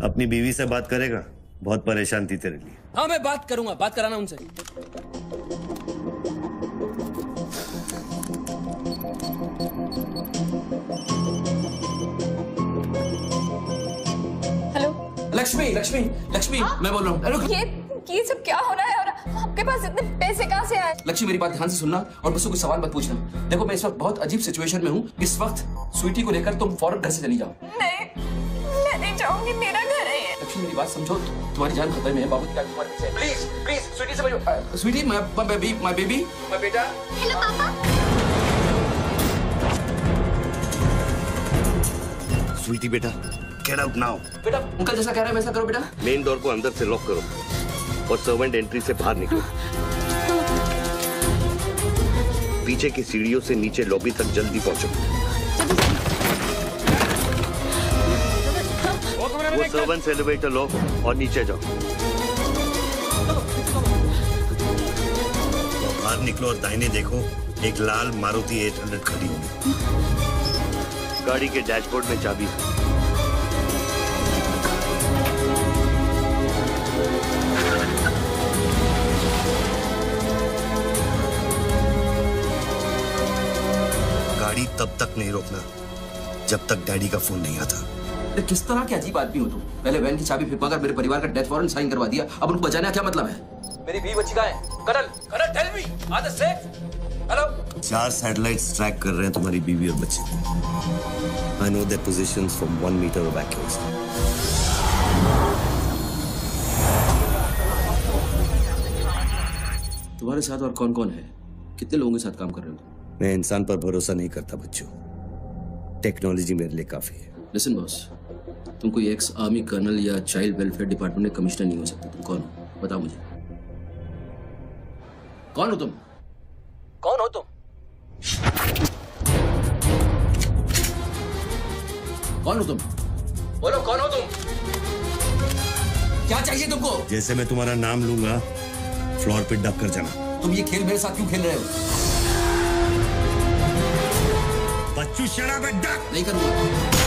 अपनी बीवी से बात करेगा? बहुत परेशान थी तेरे लिए। हाँ, मैं बात करूंगा, बात कराना उनसे। लक्ष्मी लक्ष्मी लक्ष्मी मैं बोल रहा हूँ। ये सब क्या हो रहा है और आपके पास इतने पैसे कहाँ से आए? लक्ष्मी मेरी बात ध्यान से सुनना और मुझसे कोई सवाल मत पूछना। देखो मैं इस वक्त बहुत अजीब सिचुएशन में हूँ। इस वक्त स्वीटी को लेकर तुम फौरन घर से चली जाओ। नहीं, मैं नहीं जाऊंगी, मेरा घर है ये। लक्ष्मी मेरी बात समझो, तुम्हारी जान खतरे में है। बाबू की गाड़ी तुम्हारे पीछे है। प्लीज प्लीज स्वीटी समझो। स्वीटी माय बेबी माय बेटा। हेलो पापा। स्वीटी बेटा, गेट आउट नाउ। बेटा अंकल जैसा कह रहा है वैसा करो बेटा। मेन डोर को अंदर से लॉक करो और सर्वेंट एंट्री से बाहर निकलो। पीछे की सीढ़ियों से नीचे लॉबी तक जल्दी पहुंचो। वो सर्वेंट्स एलिवेटर लो और नीचे जाओ। बाहर निकलो और दाहिने देखो, एक लाल मारुति 800 खड़ी होगी। गाड़ी के डैशबोर्ड में चाबी है। गाड़ी तब तक नहीं रोकना जब तक डैडी का फोन नहीं आता। किस तरह के अजीब आदमी हो तुम? पहले वैन की चाबी फिरवा कर मेरे परिवार का डेथ वारंट साइन करवा दिया, अब उनको बचाने का क्या मतलब है? मेरी बीवी बच्ची कहाँ है? Colonel tell me, are they safe? Hello? 4 satellites track कर रहे हैं तुम्हारी बीवी और बच्चे। I know their positions from 1 metre of accuracy. तुम्हारे साथ और कौन कौन है? कितने लोगों के साथ काम कर रहे हो? मैं इंसान पर भरोसा नहीं करता बच्चों, टेक्नोलॉजी मेरे लिए काफी है। लिसन बॉस, तुम कोई एक्स आर्मी कर्नल या चाइल्ड वेलफेयर डिपार्टमेंट में कमिश्नर नहीं हो सकते। तुम कौन हो बताओ मुझे। कौन हो तुम? कौन हो तुम? कौन हो तुम? बोलो कौन हो तुम? क्या चाहिए तुमको? जैसे मैं तुम्हारा नाम लूंगा फ्लोर पे डक कर जाना। तुम ये खेल मेरे साथ क्यों खेल रहे हो? बच्चू शराब डक नहीं करूंगा।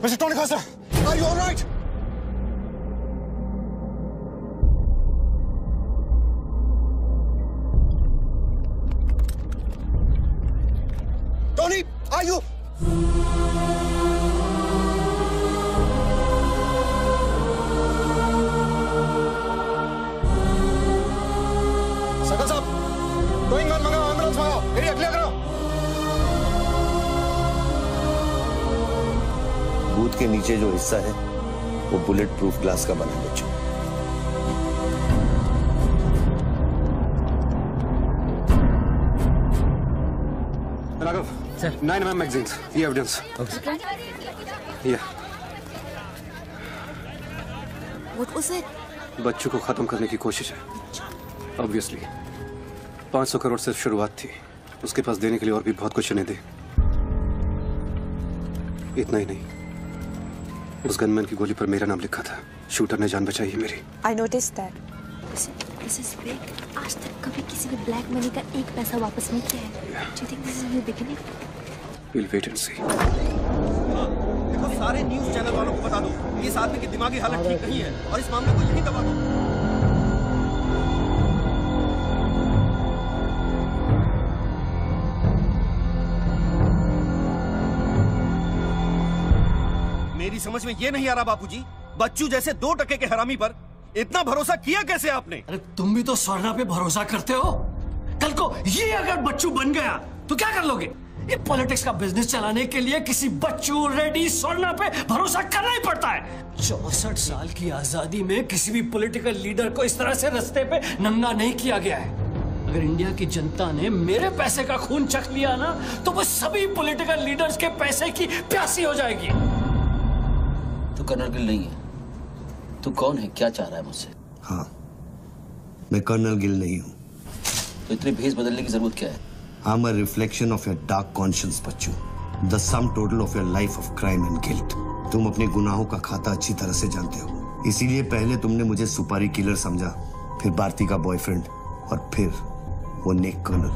Mr. Tony Costa, are you all right? Tony, are you? Sakal साहब, गोइंग ऑन मंगाओ, एम्बुलेंस मंगाओ, एरिया क्लियर करो। बूथ के नीचे जो हिस्सा है वो बुलेट प्रूफ ग्लास का बना है बच्चों। राघव सर, 9mm मैगजीन्स, ये एविडेंस। ये What was it? बच्चों को खत्म करने की कोशिश है। ऑब्वियसली 500 करोड़ सिर्फ शुरुआत थी, उसके पास देने के लिए और भी बहुत कुछ नहीं दे। इतना ही नहीं, उस गनमैन की गोली पर मेरा नाम लिखा था। शूटर ने जान बचाई है मेरी। I noticed that. This is big. आज तक कभी किसी ने ब्लैक मनी का एक पैसा वापस नहीं किया है। Do you think this is a new beginning? We'll wait and see. देखो सारे न्यूज़ चैनल वालों को बता दो, इस आदमी की दिमागी हालत ठीक नहीं है और इस मामले को यहीं दबा दो। मेरी समझ में ये नहीं आ रहा बापूजी, बच्चू जैसे 2% के हरामी पर इतना भरोसा किया कैसे आपने? अरे तुम भी तो स्वर्णा पे भरोसा करते हो। कल को ये अगर बच्चू बन गया तो क्या कर लोगे? ये पॉलिटिक्स का बिजनेस चलाने के लिए किसी बच्चू रेड्डी स्वर्णा पे भरोसा करना ही पड़ता है। 64 साल की आजादी में किसी भी पॉलिटिकल लीडर को इस तरह से रास्ते पे नंगा नहीं किया गया है। अगर इंडिया की जनता ने मेरे पैसे का खून चख लिया ना तो वो सभी पॉलिटिकल लीडर्स के पैसे की प्यासी हो जाएगी। तू कर्नल गिल नहीं है। तू कौन है, क्या चाह रहा है मुझसे? हाँ, मैं कर्नल गिल नहीं हूँ। तो इतनी भेस बदलने की जरूरत क्या है? I'm a reflection of your dark conscience, Bachchu. The sum total of your life of crime and guilt। तुम अपने गुनाहों का खाता अच्छी तरह से जानते हो, इसीलिए पहले तुमने मुझे सुपारी किलर समझा, फिर भारती का बॉयफ्रेंड और फिर वो नेक कर्नल।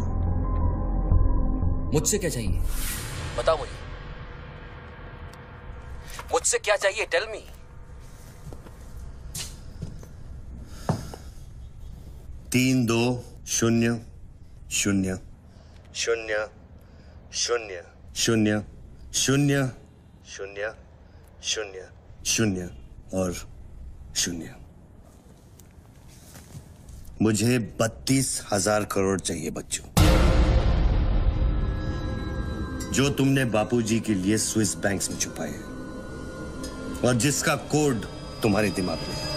मुझसे क्या चाहिए बताओ मुझे। मुझसे क्या चाहिए, टेल मी। 3 2 0 0 0 0 0 0 0 0 0 और 0। मुझे 32,000 करोड़ चाहिए बच्चों, जो तुमने बापूजी के लिए स्विस बैंक्स में छुपाए और जिसका कोड तुम्हारे दिमाग में है।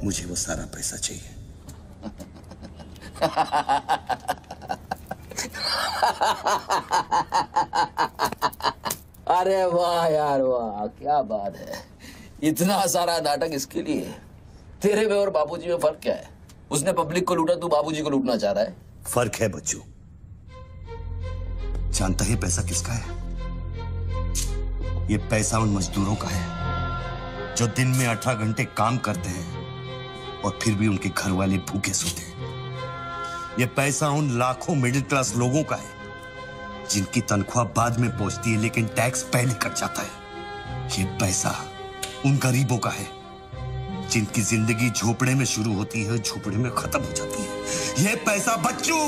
मुझे वो सारा पैसा चाहिए। अरे वाह यार वाह, क्या बात है। इतना सारा नाटक इसके लिए? तेरे में और बापूजी में फर्क क्या है? उसने पब्लिक को लूटा, तू बापूजी को लूटना चाह रहा है। फर्क है बच्चू। जानता है पैसा किसका है? ये पैसा उन मजदूरों का है जो दिन में 18 घंटे काम करते हैं और फिर भी उनके घर वाले भूखे सोते हैं। ये पैसा उन लाखों मिडिल क्लास लोगों का है जिनकी तनख्वाह बाद में पहुंचती है लेकिन टैक्स पहले कट जाता है। ये पैसा उन गरीबों का है जिनकी जिंदगी झोपड़े में शुरू होती है, झोपड़े में खत्म हो जाती है। ये पैसा बच्चों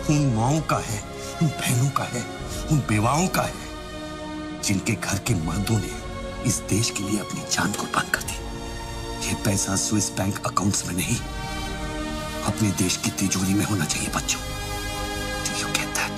उन माओं का है, उन बहनों का है, उन बेवाओं का है जिनके घर के मर्दों ने इस देश के लिए अपनी जान कुर्बान कर दी। ये पैसा स्विस बैंक अकाउंट्स में नहीं, अपने देश की तिजोरी में होना चाहिए बच्चों। Do you get that?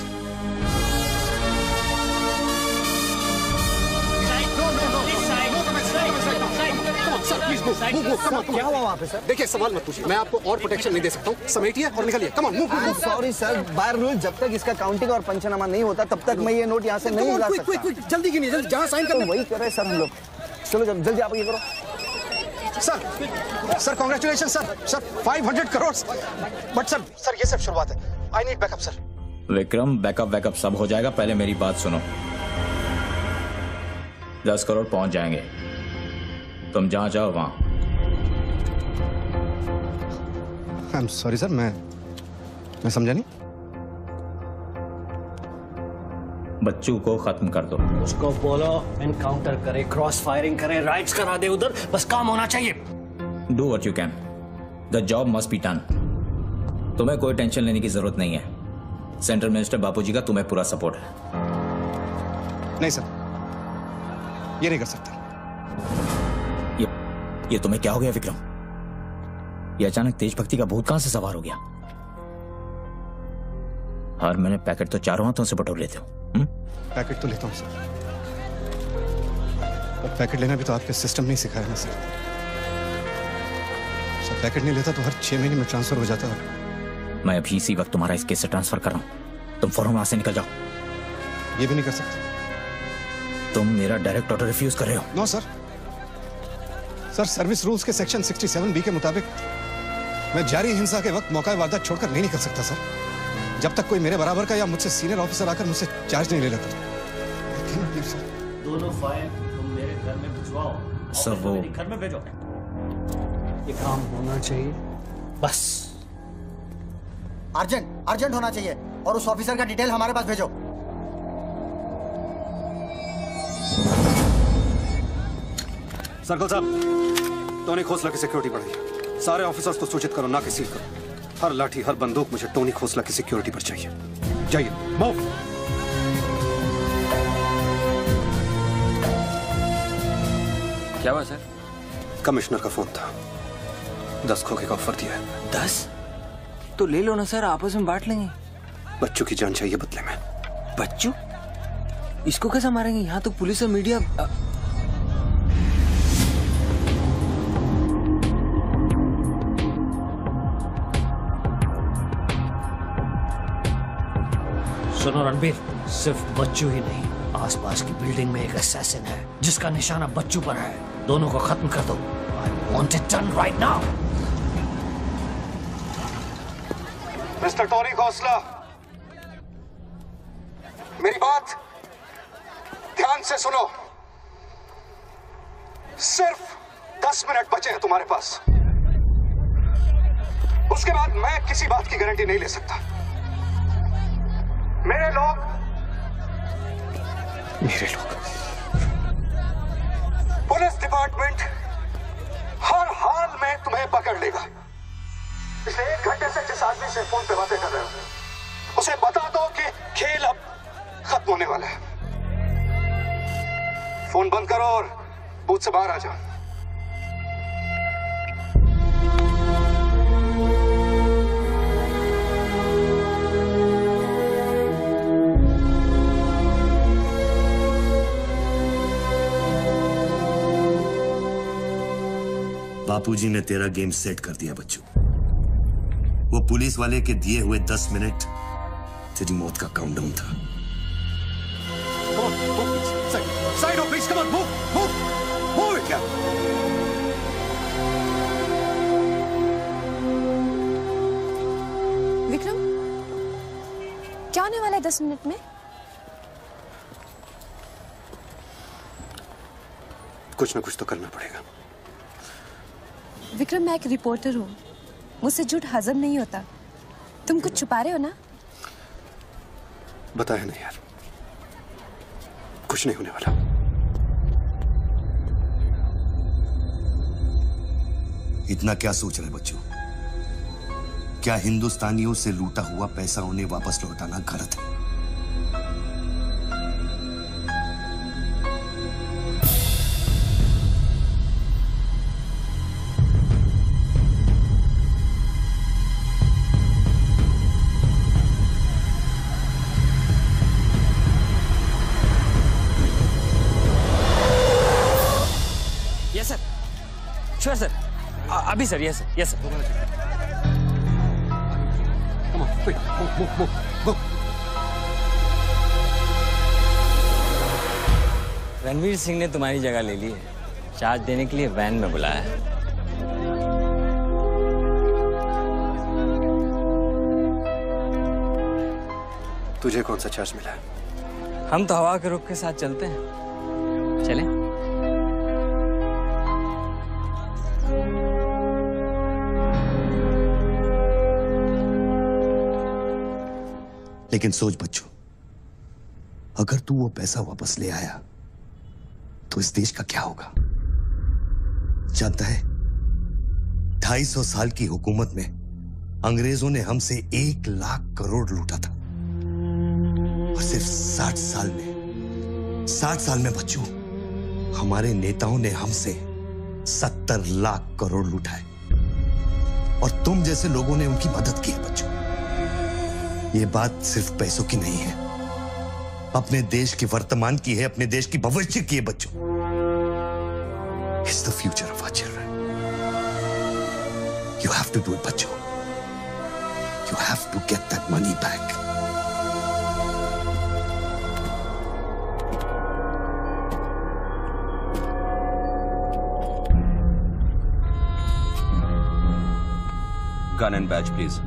क्या हुआ वहाँ पे सर? देखिए सवाल मत पूछिए, मैं आपको और प्रोटेक्शन नहीं दे सकता हूँ। समेटिए और निकलिए। कम on move. Sorry sir, by rule जब तक इसका काउंटिंग और पंचनामा नहीं होता तब तक मैं ये नोट यहाँ से नहीं ला सकता। क्विक जल्दी गिनिए, जल्दी जहाँ साइन करना वही कर रहे हैं सर हम लोग। चलो जल्दी आप ये करो। Sir congratulation sir 500 crore. But sir ये सब शुरुआत है। I need backup sir. Vikram, backup सब हो जाएगा, पहले मेरी बात सुनो। 10 करोड़ पहुंच जाएंगे, तुम जहां जाओ वहां। आई एम सॉरी सर, मैं समझा नहीं। बच्चू को खत्म कर दो। उसको बोलो एनकाउंटर करे, क्रॉस फायरिंग करे, राइट्स करा दे उधर, बस काम होना चाहिए। Do what you can, the job must be done. तुम्हें कोई टेंशन लेने की जरूरत नहीं है। सेंट्रल मिनिस्टर बापूजी का तुम्हें पूरा सपोर्ट है। नहीं सर, ये नहीं कर सकता। ये तुम्हें क्या हो गया विक्रम? ये अचानक देशभक्ति का भूत कहां से सवार हो गया? हर महीने पैकेट तो चारों हाथों से बटोर लेते हो। पैकेट तो लेता हूँ सर, पर पैकेट लेना भी तो आपके सिस्टम ने सिखाया ना सर। पैकेट नहीं लेता तो हर 6 महीने में ट्रांसफर हो जाता है। मैं अभी इसी वक्त तुम्हारा इस केस से ट्रांसफर कर रहा हूं, तुम फौरन वहां से निकल जाओ। ये भी नहीं कर सकते। तुम मेरा डायरेक्ट ऑर्डर रिफ्यूज कर रहे हो। नो सर, सर्विस रूल्स के सेक्शन 67B के मुताबिक मैं जारी हिंसा के वक्त मौका वारदात छोड़कर नहीं निकल सकता सर, जब तक कोई मेरे बराबर का या मुझसे सीनियर ऑफिसर आकर मुझसे चार्ज नहीं ले लेता। दोनों फाइल तुम मेरे घर में भिजवाओ। सर वो घर में भेजो, ये काम होना चाहिए बस। अर्जेंट होना चाहिए और उस ऑफिसर का डिटेल हमारे पास भेजो। सर्कल साहब, टोनी खोसला की सिक्योरिटी बढ़ाइए। सारे ऑफिसर्स को सूचित करो, ना कि सील करो। हर लाठी हर बंदूक मुझे टोनी खोसला की सिक्योरिटी पर चाहिए। जाइए, मूव। क्या हुआ सर? कमिश्नर का फोन था, 10 खोखे का ऑफर दिया है। 10? तो ले लो ना सर, आपस में बांट लेंगे। बच्चों की जान चाहिए बदले में। बच्चू? इसको कैसे मारेंगे? यहाँ तो पुलिस और मीडिया। सुनो रणबीर, सिर्फ बच्चू ही नहीं, आसपास की बिल्डिंग में एक असैसिन है जिसका निशाना बच्चू पर है। दोनों को खत्म कर दो। I want it done right now. Mister Tony Khosla, मेरी बात ध्यान से सुनो। सिर्फ 10 मिनट बचे हैं तुम्हारे पास। उसके बाद मैं किसी बात की गारंटी नहीं ले सकता। मेरे लोग पुलिस डिपार्टमेंट हर हाल में तुम्हें पकड़ लेगा। पिछले 1 घंटे से जिस आदमी से फोन पे बातें कर रहे हो उसे बता दो कि खेल अब खत्म होने वाला है। फोन बंद करो और बूथ से बाहर आ जाओ। बापूजी ने तेरा गेम सेट कर दिया बच्चू। वो पुलिस वाले के दिए हुए 10 मिनट तेरी मौत का काउंटडाउन था। Side please, come on, move it, yeah. Vikram, क्या होने वाला है 10 मिनट में? कुछ ना कुछ तो करना पड़ेगा। विक्रम, मैं एक रिपोर्टर हूँ, मुझसे झूठ हजम नहीं होता। तुम कुछ छुपा रहे हो ना? बताया नहीं यार, कुछ नहीं होने वाला। इतना क्या सोच रहे बच्चों? क्या हिंदुस्तानियों से लूटा हुआ पैसा उन्हें वापस लौटाना गलत है? श्योर सर, अभी sir. Yes sir, yes sir. Come on, quick, move. Ranveer Singh ने तुम्हारी जगह ले ली है, चार्ज देने के लिए वैन में बुलाया है। तुझे कौन सा चार्ज मिला है? हम तो हवा के रुख के साथ चलते हैं। चलें? लेकिन सोच बच्चों, अगर तू वो पैसा वापस ले आया तो इस देश का क्या होगा? जानता है, 250 साल की हुकूमत में अंग्रेजों ने हमसे 1 लाख करोड़ लूटा था और सिर्फ 60 साल में बच्चों, हमारे नेताओं ने हमसे 70 लाख करोड़ लूटा है और तुम जैसे लोगों ने उनकी मदद की है बच्चों। ये बात सिर्फ पैसों की नहीं है, अपने देश के वर्तमान की है, अपने देश की भविष्य की है बच्चों। It's the future of our children. You have to do it बच्चों। You have to get that money back. Gun and badge, please.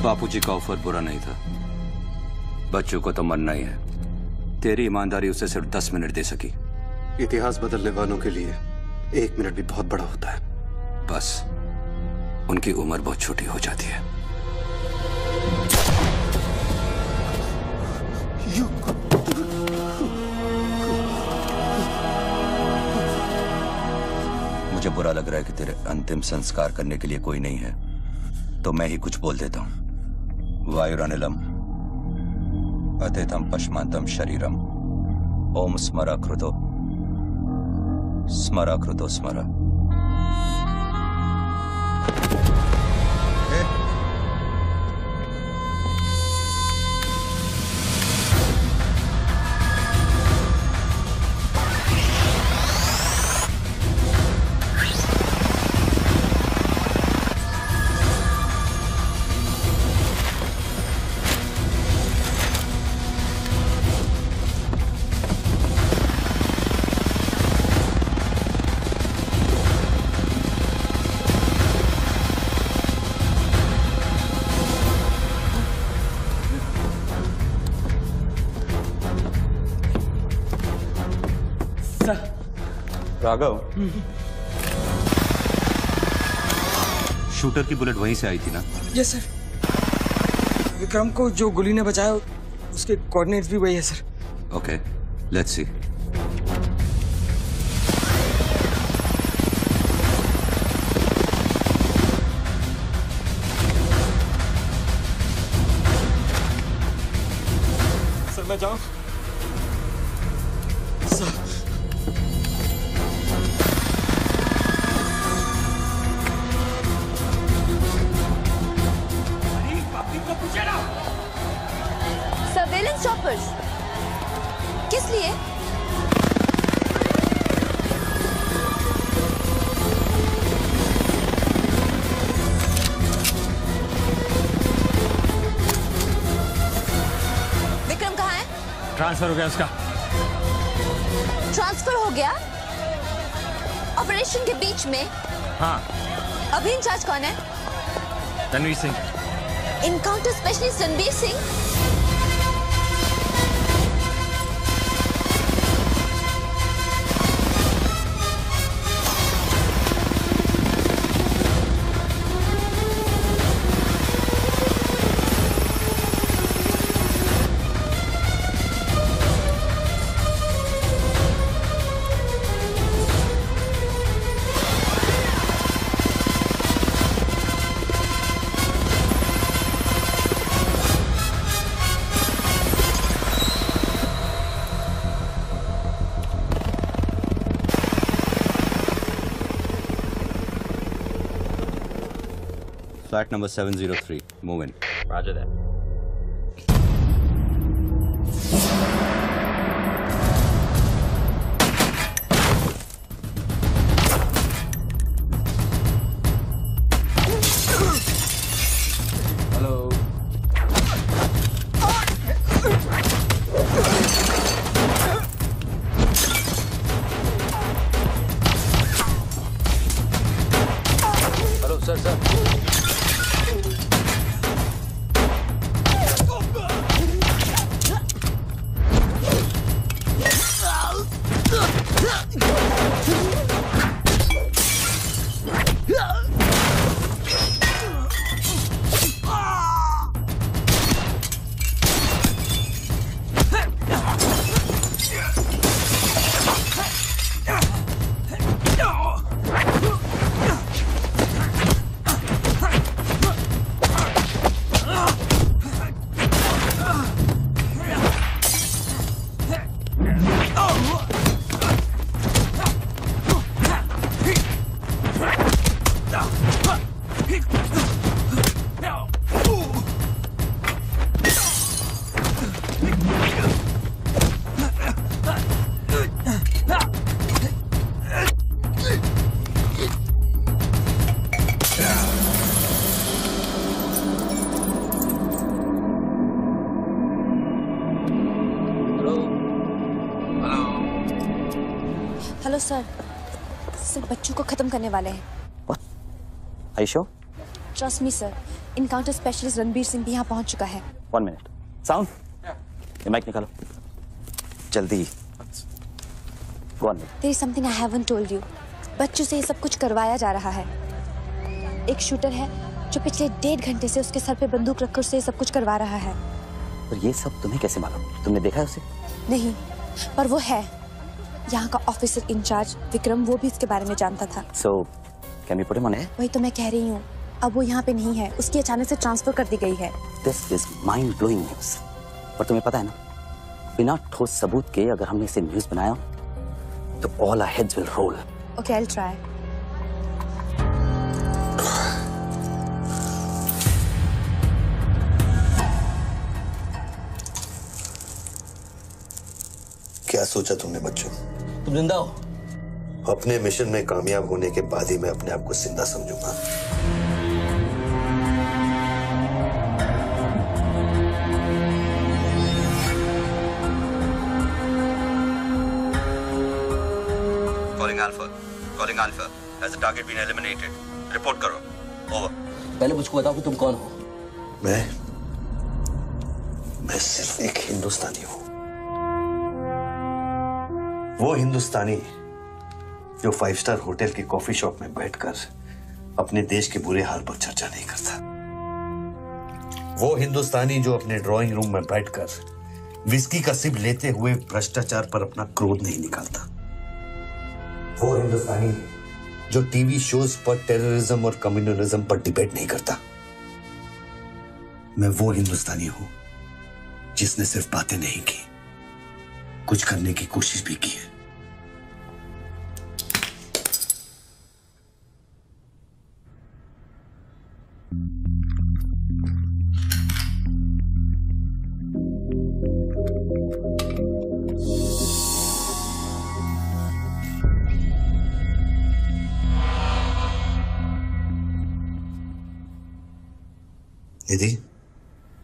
बापूजी का ऑफर बुरा नहीं था, बच्चों को तो मरना ही है। तेरी ईमानदारी उसे सिर्फ 10 मिनट दे सकी। इतिहास बदलने वालों के लिए 1 मिनट भी बहुत बड़ा होता है। बस उनकी उम्र बहुत छोटी हो जाती है। मुझे बुरा लग रहा है कि तेरे अंतिम संस्कार करने के लिए कोई नहीं है, तो मैं ही कुछ बोल देता हूं। वायुरनिलम अतिथम पश्मांतम शरीरम ओम स्मरा कृतो स्मरा। राघव, शूटर की बुलेट वहीं से आई थी ना? Yes sir. विक्रम को जो गोली ने बचाया उसके कोऑर्डिनेट्स भी वही है sir. Okay, let's see. Sir मैं जाऊं? सर सर्वेलेंस चॉपर्स किस लिए? विक्रम कहाँ है? ट्रांसफर हो गया उसका। ट्रांसफर हो गया? ऑपरेशन के बीच में? हाँ। अभी इंचार्ज कौन है? Ranveer Singh. Encounter specialist Ranveer Singh? Flat number 703. Move in. Roger that. Hello. Hello sir sir. Hello sir. Sir बच्चों को खत्म करने वाले हैं। Are you sure? Trust me sir. Encounter specialist Ranbir Singh भी यहाँ पहुँच चुका है। 1 minute. साउंड, ये माइक निकालो जल्दी। Go on. There is something I haven't told you. बच्चों से ये सब कुछ करवाया जा रहा है। एक शूटर है जो पिछले 1.5 घंटे से उसके सर पे बंदूक रखकर उससे ये सब कुछ करवा रहा है। और ये सब तुम्हें कैसे मालूम? तुमने देखा है उसे? नहीं, पर वो है। यहाँ का ऑफिसर इंचार्ज विक्रम, वो भी इसके बारे में जानता था। So, can we put him on air? वही तो मैं कह रही हूँ, अब वो यहाँ पे नहीं है, उसकी अचानक से ट्रांसफर कर दी गई है। This is mind-blowing news. पर तुम्हें पता है ना, बिना ठोस सबूत के अगर हमने इसे न्यूज बनाया तो all our heads will roll. Okay, I'll try. क्या सोचा तुमने बच्चों? तुम जिंदा हो? अपने मिशन में कामयाब होने के बाद ही मैं अपने आप को जिंदा समझूंगा। Calling Alpha. Has the target been eliminated? Report करो. Over. पहले मुझको बताओ कि तुम कौन हो? मैं सिर्फ एक हिंदुस्तानी हूं। वो हिंदुस्तानी जो 5 स्टार होटल के कॉफी शॉप में बैठकर अपने देश के बुरे हाल पर चर्चा नहीं करता। वो हिंदुस्तानी जो अपने ड्राइंग रूम में बैठकर विस्की का सिप लेते हुए भ्रष्टाचार पर अपना क्रोध नहीं निकालता। वो हिंदुस्तानी जो टीवी शोज पर टेररिज्म और कम्युनलिज्म पर डिबेट नहीं करता। मैं वो हिंदुस्तानी हूं जिसने सिर्फ बातें नहीं की, कुछ करने की कोशिश भी की है। निधि,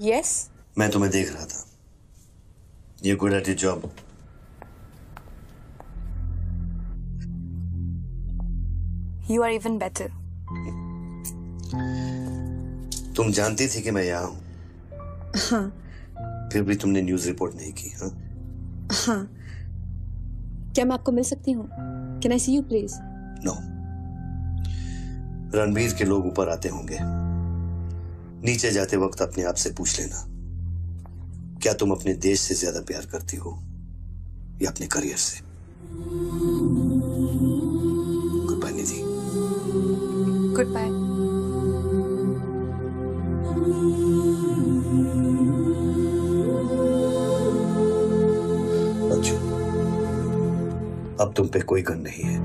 Yes? मैं तुम्हें देख रहा था। You're good at your job. You are even better. तुम जानती थी कि मैं यहाँ हूं, हाँ, फिर भी तुमने न्यूज रिपोर्ट नहीं की। हाँ? हाँ। क्या मैं आपको मिल सकती हूँ? Can I see you, please? No. Ranbir के लोग ऊपर आते होंगे। नीचे जाते वक्त अपने आप से पूछ लेना, क्या तुम अपने देश से ज्यादा प्यार करती हो या अपने करियर से? Goodbye Nidhi. Goodbye. बच्चों, अब तुम पे कोई गन नहीं है।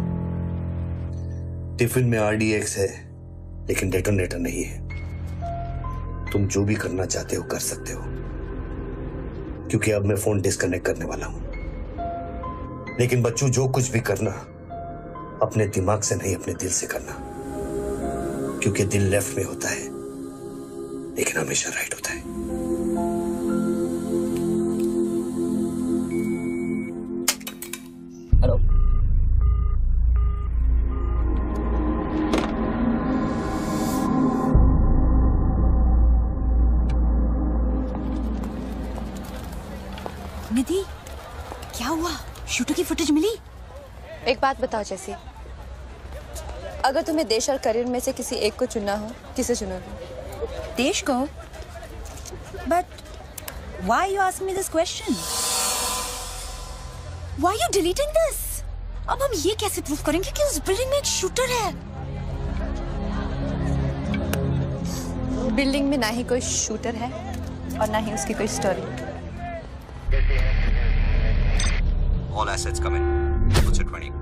टिफिन में RDX है, लेकिन डेटोनेटर नहीं है। तुम जो भी करना चाहते हो कर सकते हो, क्योंकि अब मैं फोन डिस्कनेक्ट करने वाला हूं। लेकिन बच्चों, जो कुछ भी करना अपने दिमाग से नहीं, अपने दिल से करना, क्योंकि दिल लेफ्ट में होता है लेकिन हमेशा राइट होता है। हेलो, निधि, क्या हुआ? शूटर की फुटेज मिली? एक बात बताओ जैसी, अगर तुम्हें देश और करियर में से किसी एक को चुनना हो, किसे चुनोगे? देश को? But why you ask me this question? Why you deleting this? अब हम ये कैसे प्रूफ करेंगे कि उस बिल्डिंग में एक शूटर है? बिल्डिंग में ना ही कोई शूटर है और ना ही उसकी कोई story. All assets come in. What's it 20?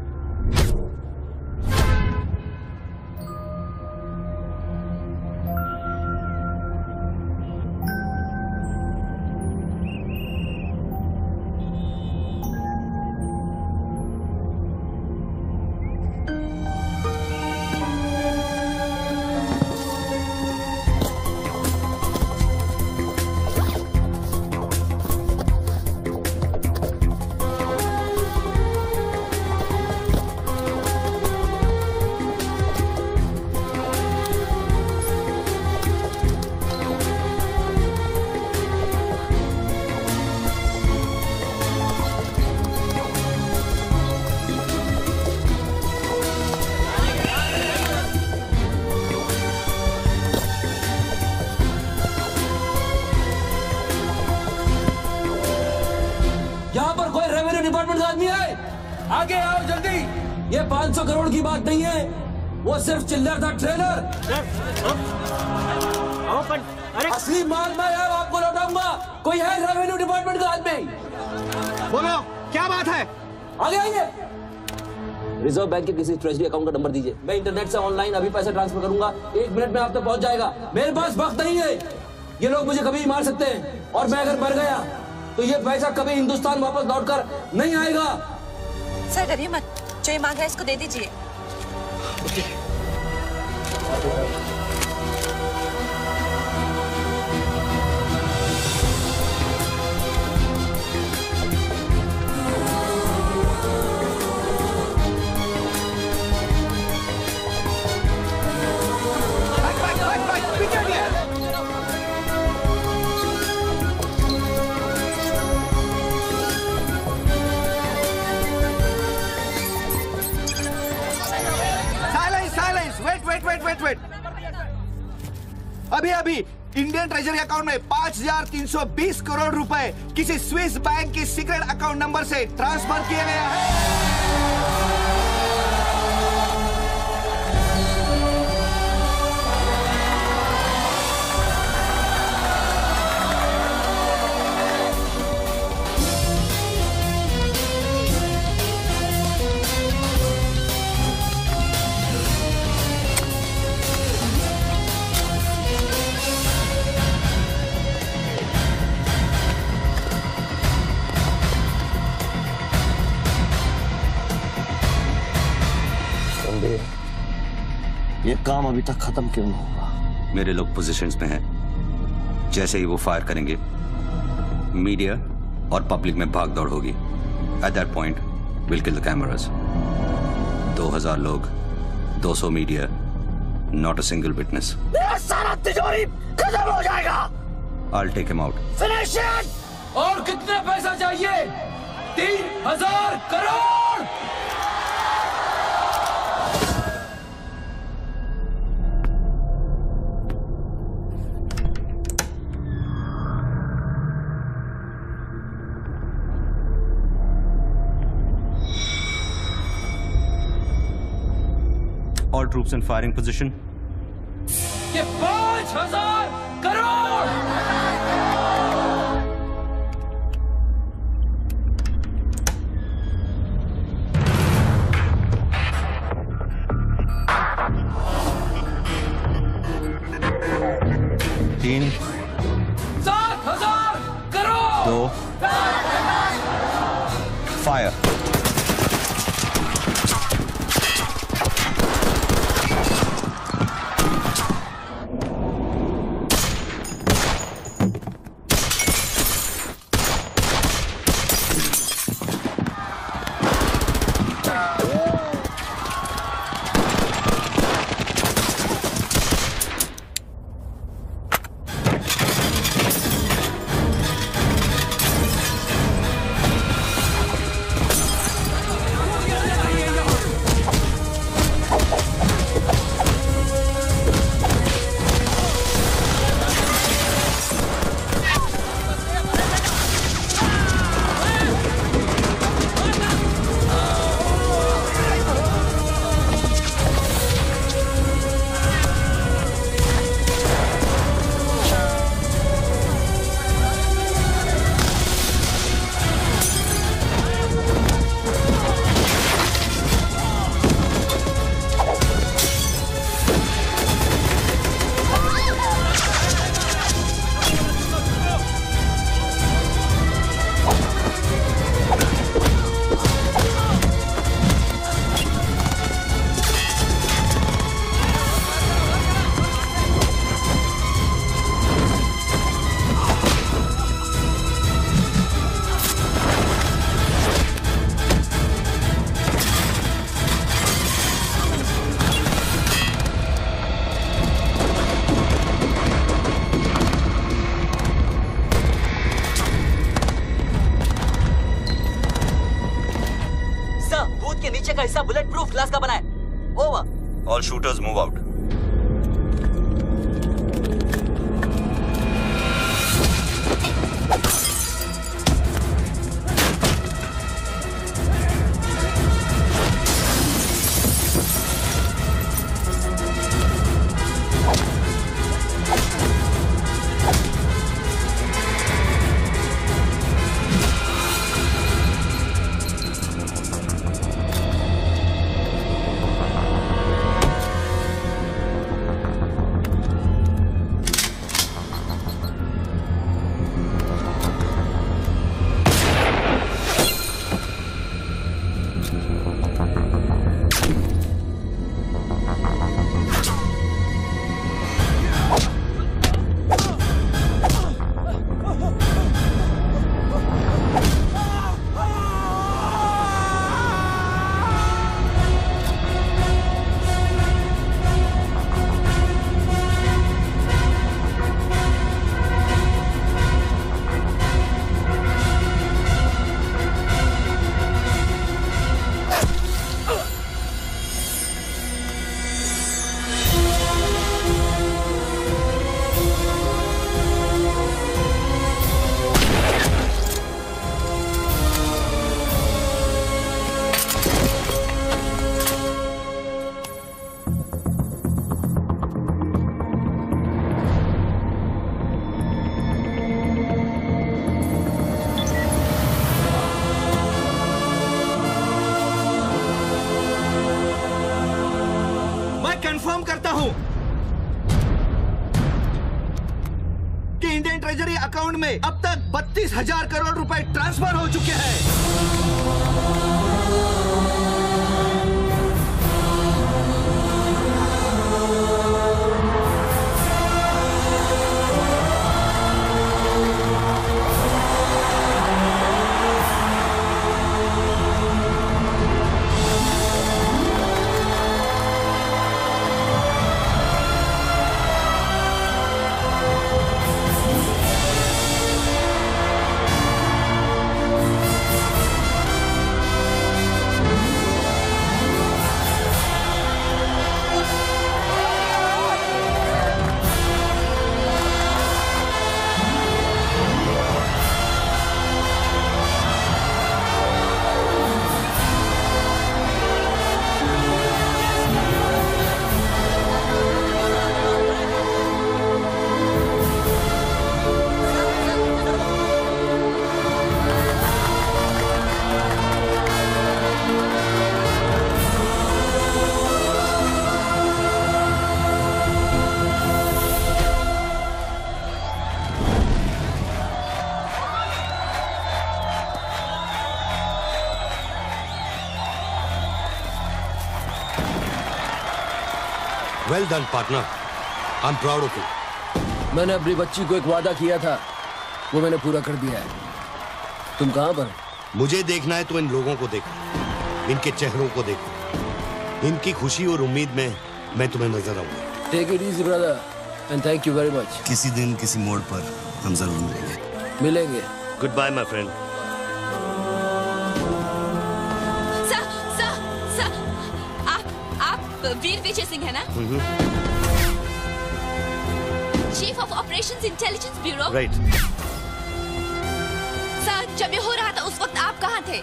आगे आओ जल्दी। ये 500 करोड़ की बात नहीं है, वो सिर्फ चिल्लर था, ट्रेलर। असली माल मैं आपको लौटाऊंगा। कोई है रेवेन्यू डिपार्टमेंट का आदमी? बोलो क्या बात है? आगे आइए। रिजर्व बैंक के किसी ट्रेजरी अकाउंट का नंबर दीजिए। मैं इंटरनेट से ऑनलाइन अभी पैसा ट्रांसफर करूंगा, 1 मिनट में आप तक पहुंच जाएगा। मेरे पास वक्त नहीं है, ये लोग मुझे कभी मार सकते हैं, और मैं अगर मर गया तो ये पैसा कभी हिंदुस्तान वापस लौटकर नहीं आएगा। सर डरिए मत, जो ये मांग रहा है इसको दे दीजिए। वेट। अभी इंडियन ट्रेजरी अकाउंट में 5,320 करोड़ रुपए किसी स्विस बैंक के सीक्रेट अकाउंट नंबर से ट्रांसफर किए गए हैं। ये काम अभी तक खत्म क्यों नहीं हुआ? मेरे लोग पोजीशंस में हैं। जैसे ही वो फायर करेंगे, मीडिया और पब्लिक में भाग दौड़ होगी। At that point will kill the cameras. 2000 लोग, 200 media, not a single witness. मेरा सारा तिजोरी खत्म हो जाएगा। I'll take him out. Finish it. और कितना पैसा चाहिए? 3000 crore. All troops in firing position. ये 5000 करोड़। तीन, 7000 करोड़। 2 फायर। हिस्सा बुलेट प्रूफ ग्लास का बना है। Over. All shooters move out. Indian treasury account में अब तक 32,000 करोड़ रुपए ट्रांसफर हो चुके हैं। Well done, partner. I'm proud of you. मैंने अपनी बच्ची को एक वादा किया था, वो मैंने पूरा कर दिया है। तुम कहाँ पर? मुझे देखना है तो इन लोगों को देखो, इनके चेहरों को देखो, इनकी खुशी और उम्मीद में मैं तुम्हें नजर आऊंगा। Take it easy, brother, and thank you very much. किसी दिन किसी मोड़ पर हम जरूर मिलेंगे। Goodbye, my friend. वीर विजय सिंह है ना? Chief of operations intelligence bureau. Right. Sir, जब ये हो रहा था उस वक्त आप कहाँ थे?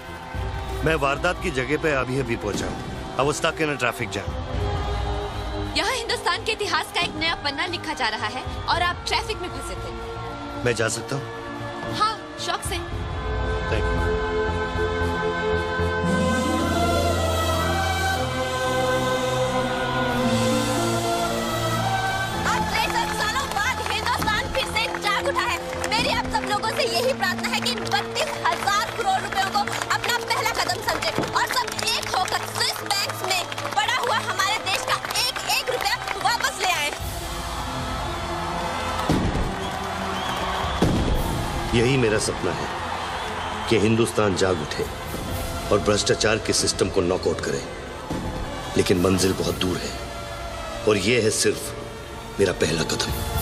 मैं वारदात की जगह पे अभी पहुंचा हूँ। I was stuck in a traffic jam. यहाँ हिंदुस्तान के इतिहास का एक नया पन्ना लिखा जा रहा है और आप ट्रैफिक में फंसे थे। मैं जा सकता हूँ? हाँ, शौक से। Thank you. यही प्रार्थना है कि 32,000 करोड़ रुपयों को अपना पहला कदम समझे और सब एक होकर स्विस बैंक्स में पड़ा हुआ हमारे देश का एक रुपया वापस ले आए। यही मेरा सपना है कि हिंदुस्तान जाग उठे और भ्रष्टाचार के सिस्टम को नॉकआउट करे, लेकिन मंजिल बहुत दूर है और यह है सिर्फ मेरा पहला कदम।